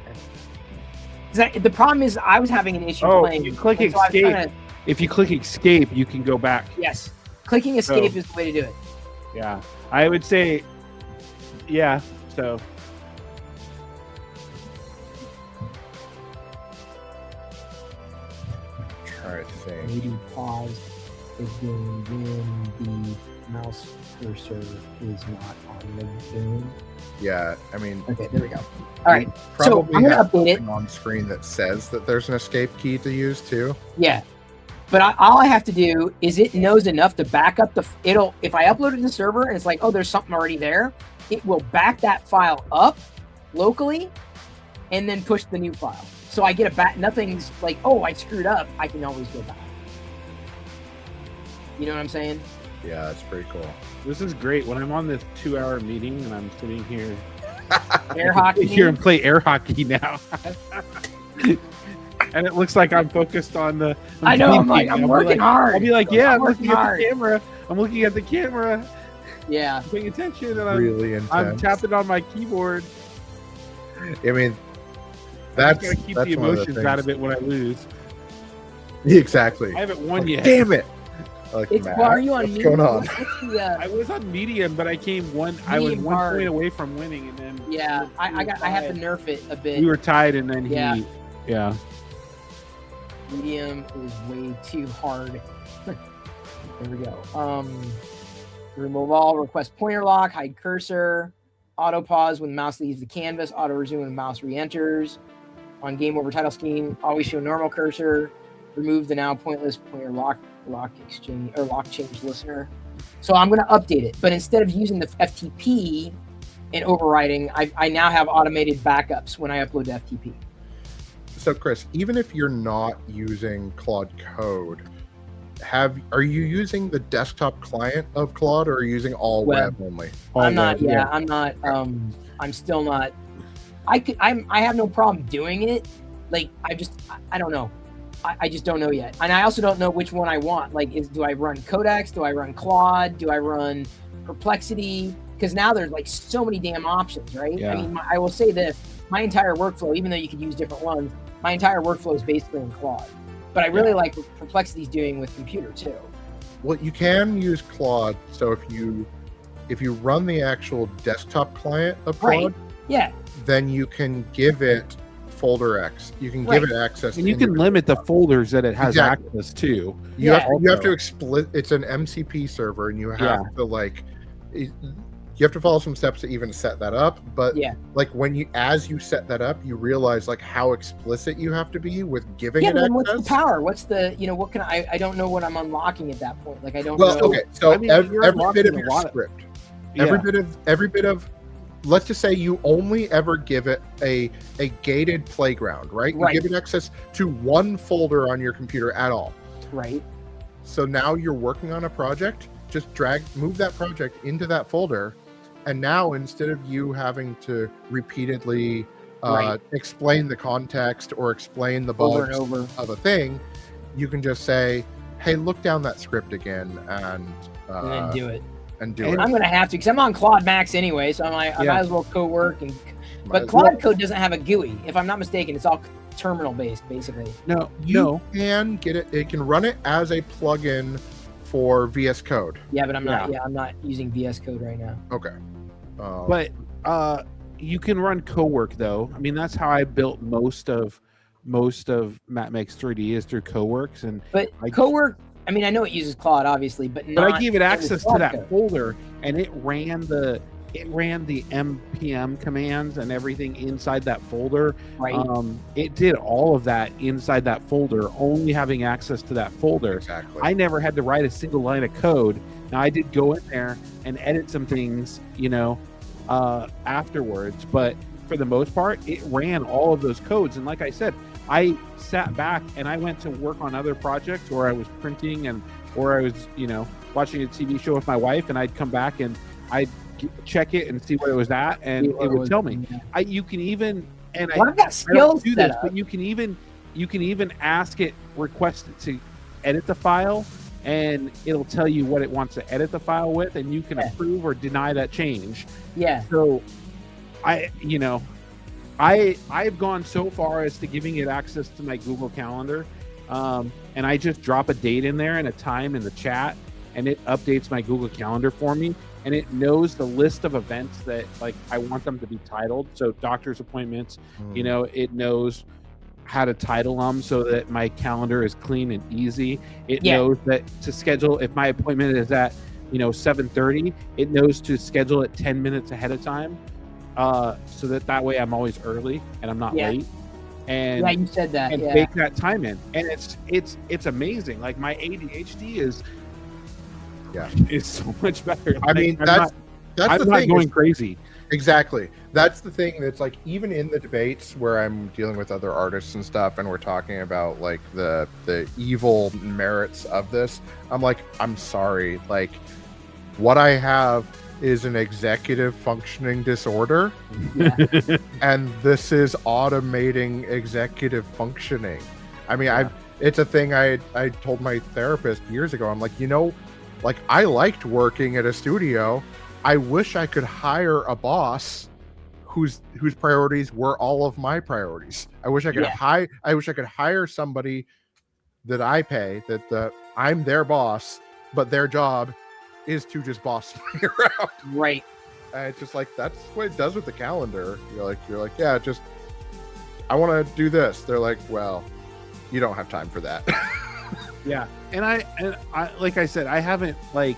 The problem is, I was having an issue playing. You click escape. If you click escape, you can go back. Yes, clicking escape is the way to do it. Yeah, I would say. Yeah, so. Try to think. Maybe pause the game when the mouse cursor is not on the game. Yeah, I mean. Okay, there we go. All right, so I'm gonna update it on screen that says that there's an escape key to use too. Yeah, but all I have to do is it knows enough to back up if I upload it to the server and it's like, oh, there's something already there, it will back that file up locally and then push the new file. So I get nothing's like, oh, I screwed up. I can always go back. You know what I'm saying? Yeah, that's pretty cool. This is great. When I'm on this 2-hour meeting and I'm sitting here, air hockey here and play air hockey now, and it looks like I'm focused on the. I know. I'm working hard. I'll be like, yeah, I'm looking at the camera. I'm looking at the camera. Yeah, I'm paying attention, and really intense. I'm tapping on my keyboard. I mean, I gotta keep the emotions out of it when I lose. Exactly. I haven't won yet. Damn it! Are you on what's going on? I was on medium, but I I was 1 point away from winning, and then I have to nerf it a bit. We were tied, and then medium is way too hard. There we go. Remove all, request pointer lock, hide cursor, auto pause when mouse leaves the canvas, auto resume when mouse re-enters. On game over title scheme, always show normal cursor. Remove the now pointless pointer lock exchange or lock change listener. So I'm going to update it, but instead of using the FTP and overriding, I now have automated backups when I upload to FTP. So Chris, even if you're not using Claude Code, are you using the desktop client of Claude, or are you using all web only? I'm not. Yeah, I'm not. I'm still not. I have no problem doing it. Like I don't know. I just don't know yet, and I also don't know which one I want. Like, do I run Codex? Do I run Claude? Do I run Perplexity? Because now there's like so many damn options, right? Yeah. I mean, I will say that my entire workflow, even though you could use different ones, my entire workflow is basically in Claude. But I really like what Perplexity's doing with computer too. Well, you can use Claude. So if you run the actual desktop client of Claude, then you can give it folder X. You can give it access, and you can limit the folders that it has access to. You have to split. It's an MCP server, and you have to you have to follow some steps to even set that up. But like as you set that up, you realize like how explicit you have to be with giving it access. What's the power? What's the what can I don't know what I'm unlocking at that point. Like I don't know. Okay, so every bit of your script, every bit of let's just say you only ever give it a gated playground, right? You give it access to one folder on your computer at all. Right. So now you're working on a project, just move that project into that folder. And now instead of you having to repeatedly explain the context or explain the bugs of a thing, you can just say, hey, look down that script again and then do it. I'm going to have to, because I'm on Claude Max anyway, so I might as well co-work. But Claude Code doesn't have a GUI. If I'm not mistaken, it's all terminal-based, basically. You can get it. It can run it as a plugin for VS Code. Yeah, but I'm not. Yeah, I'm not using VS Code right now. Okay. But you can run CoWork though. I mean, that's how I built most of MatMax 3D is through CoWorks, but CoWork. I mean, I know it uses Claude, obviously, but I gave it access to that folder, and it ran the npm commands and everything inside that folder. Right. It did all of that inside that folder, only having access to that folder. Exactly. I never had to write a single line of code. Now I did go in there and edit some things, afterwards, but for the most part, it ran all of those codes. And like I said, I sat back and I went to work on other projects, or I was printing or I was, watching a TV show with my wife, and I'd come back and I'd check it and see where it was at, and it would tell me. You can even, and I've got skills do this, but you can even ask it, request it to edit the file, and it'll tell you what it wants to edit the file with, and you can approve or deny that change. Yeah. So I've gone so far as to giving it access to my Google Calendar, and I just drop a date in there and a time in the chat, and it updates my Google Calendar for me, and it knows the list of events that I want them to be titled. So doctor's appointments, it knows how to title them so that my calendar is clean and easy. It knows that to schedule, if my appointment is at 7:30, it knows to schedule it 10 minutes ahead of time, so that way I'm always early and I'm not late. And you said that. And bake that time in, and it's amazing. Like my ADHD is so much better. I mean, that's I'm the not thing. Going crazy. Exactly. That's the thing. That's like, even in the debates where I'm dealing with other artists and stuff, and we're talking about like the evil merits of this, I'm like, I'm sorry. Like, what I have is an executive functioning disorder, and this is automating executive functioning. I mean, it's a thing I told my therapist years ago. I'm like, like, I liked working at a studio. I wish I could hire a boss whose priorities were all of my priorities. I wish I could hire somebody that I pay, that I'm their boss, but their job is to just boss me around. Right. And it's just like, that's what it does with the calendar. You're like, yeah, just, I want to do this. They're like, well, you don't have time for that. Yeah. And I, like I said, I haven't I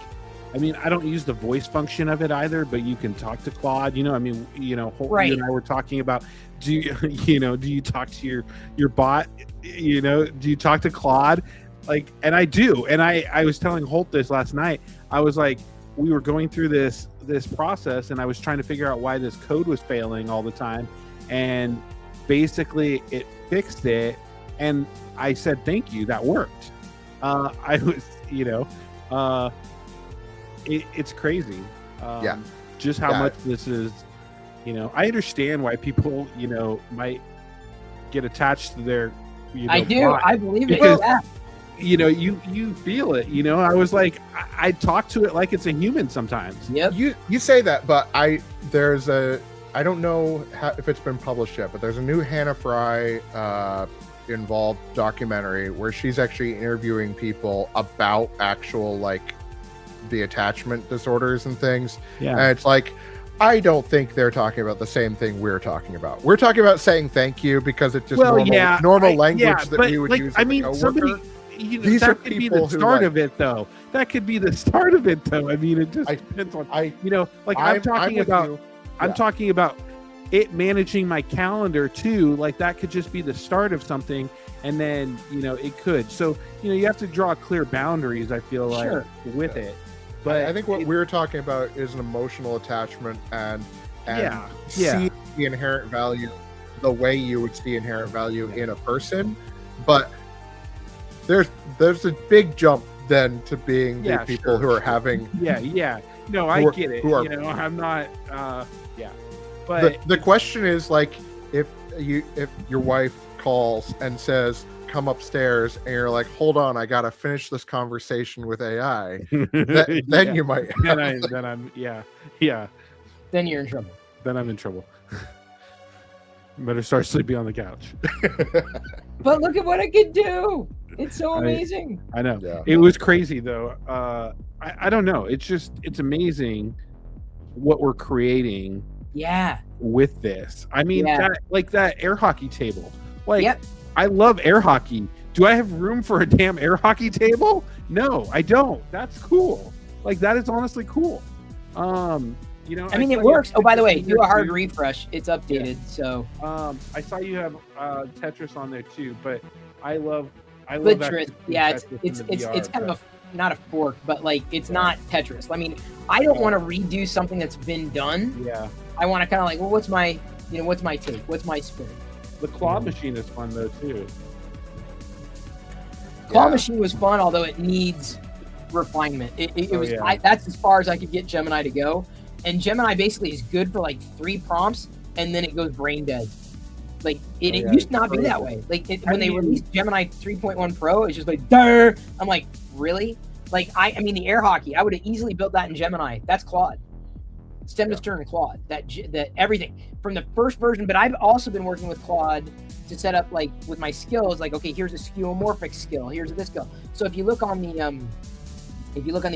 don't use the voice function of it either, but you can talk to Claude, you know, right. You and I were talking about, do you talk to your bot, do you talk to Claude? And I do. And I was telling Holt this last night. I was like, we were going through this process and I was trying to figure out why this code was failing all the time. And basically it fixed it. And I said, thank you. That worked. I was, it's crazy. Just how much this is, I understand why people, might get attached to their, I do. bot. I believe Because, it. Yeah. You feel it, I was like, I talk to it like it's a human sometimes. Yep. You say that, but I don't know if it's been published yet, but there's a new Hannah Fry involved documentary where she's actually interviewing people about actual the attachment disorders and things. Yeah. And it's like, I don't think they're talking about the same thing we're talking about. We're talking about saying thank you because it's just normal language that we would use. I mean, somebody, that could be the start of it, though. That could be the start of it, though. I mean, it just depends on. I'm talking about it managing my calendar too. That could just be the start of something, and then it could. So you have to draw clear boundaries. I feel like with it. But I think what we're talking about is an emotional attachment and see the inherent value the way you would see inherent value in a person. But there's a big jump then to being the people who are having no, I get it. I'm not but the question is if your wife calls and says come upstairs and you're like, hold on, I gotta finish this conversation with AI, then you might then you're in trouble. Then I'm in trouble. Better start sleeping on the couch. But look at what I can do. It's so amazing. I know. Yeah. It was crazy though. I don't know. It's amazing what we're creating. Yeah. With this. I mean, that air hockey table. Yep. I love air hockey. Do I have room for a damn air hockey table? No, I don't. That's cool. That is honestly cool. I mean, it works. Oh, by the way, do a hard refresh. It's updated. Yeah. So I saw you have Tetris on there too, but I love Tetris. Yeah, it's kind of not a fork, but it's not Tetris. I mean, I don't want to redo something that's been done. Yeah. I want to kind of what's my take? What's my spin? The claw machine is fun though too. Claw machine was fun, although it needs refinement. That's as far as I could get Gemini to go. And Gemini basically is good for 3 prompts, and then it goes brain dead. It used to not be that way. When they released Gemini 3.1 Pro, it's just durr. I'm like, really? I mean, the air hockey, I would have easily built that in Gemini. That's Claude. Stem to stern Claude. That everything from the first version. But I've also been working with Claude to set up with my skills. Okay, here's a skeuomorphic skill. Here's this skill. So if you look on the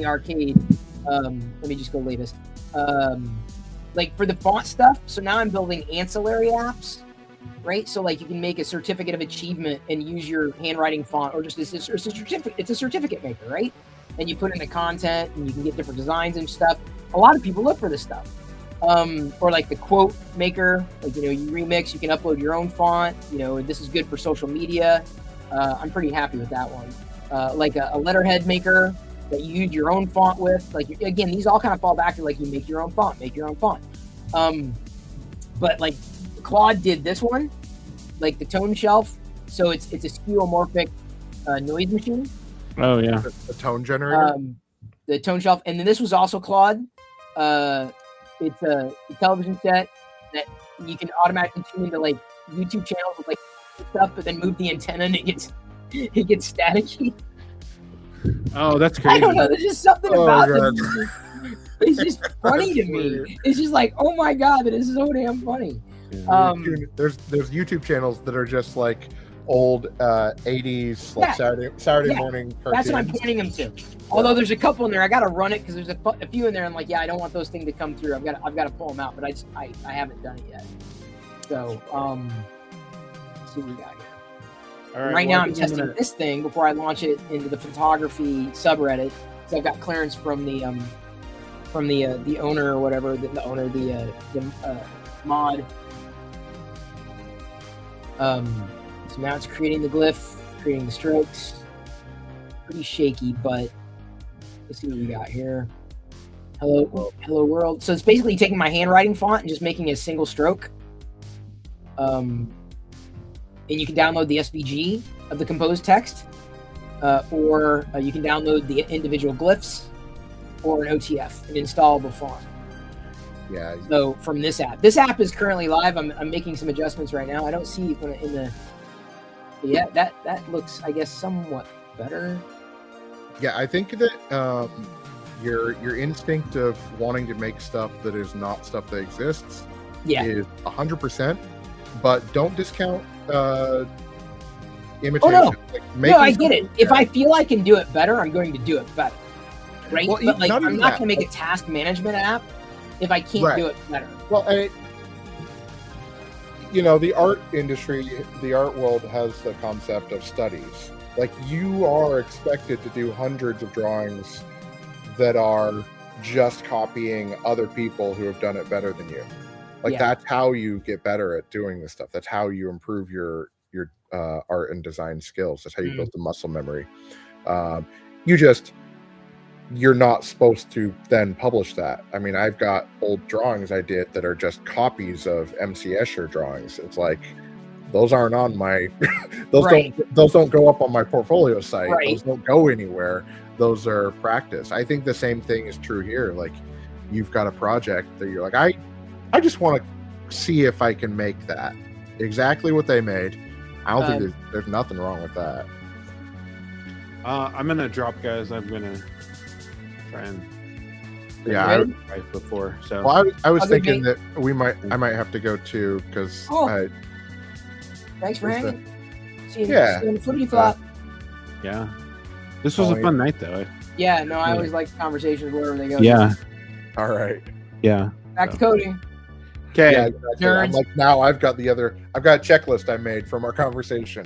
arcade, let me just go latest. For the font stuff. So now I'm building ancillary apps, right? So you can make a certificate of achievement and use your handwriting font, or just it's a certificate. It's a certificate maker, right? And you put in the content, and you can get different designs and stuff. A lot of people look for this stuff. Or the quote maker, you remix, you can upload your own font. This is good for social media. I'm pretty happy with that one. A letterhead maker that you use your own font with. Again, these all kind of fall back to you make your own font. But Claude did this one, the tone shelf. So it's a skeuomorphic noise machine. Oh yeah, the tone generator. The tone shelf, and then this was also Claude. It's a television set that you can automatically tune into YouTube channels with stuff, but then move the antenna and it gets staticky. Oh, that's crazy. I don't know. There's just something about it. It's just funny to me. It's just like, oh my god, that is so damn funny. Yeah. There's YouTube channels that are just like old 80s like Saturday morning cartoons. That's what I'm pointing them to. Although there's a couple in there, I gotta run it because there's a few in there. I'm like, yeah, I don't want those things to come through. I've got to pull them out, but I haven't done it yet. So let's see what we got here. Right now, I'm testing this thing before I launch it into the photography subreddit. So I've got clearance from the owner or whatever, the mod. So now it's creating the glyph, creating the strokes. Pretty shaky, but let's see what we got here. Hello world. So it's basically taking my handwriting font and just making a single stroke. And you can download the SVG of the composed text, or you can download the individual glyphs or an OTF, an installable font. Yeah. So from this app is currently live. I'm making some adjustments right now. I don't see it in the. Yeah, that looks, I guess, somewhat better. Yeah, I think that your instinct of wanting to make stuff that is not stuff that exists is 100%. But don't discount imitation. Oh, no. Like, I get it. If I feel I can do it better, I'm going to do it better. Right? Well, but I'm not going to make a task management app if I can't do it better. Well, the art industry, the art world has the concept of studies. Like, you are expected to do hundreds of drawings that are just copying other people who have done it better than you. Like, that's how you get better at doing this stuff. That's how you improve your art and design skills. That's how you build the muscle memory. You're not supposed to then publish that. I mean, I've got old drawings I did that are just copies of MC Escher drawings. It's like, those aren't on my those don't go up on my portfolio site. Those don't go anywhere. Those are practice. I think the same thing is true here. Like, you've got a project that you're like, I just want to see if I can make that exactly what they made. I don't think there's nothing wrong with that. I'm gonna drop, guys. I'm gonna try and before. So I was thinking that I might have to go too, because thanks for hanging. See you flippity flop. Yeah, this was a fun night though. Yeah, no, I always like conversations wherever they go. Yeah. All right. Yeah. Back to coding. Okay. Yeah, I'm like, now I've got a checklist I made from our conversation.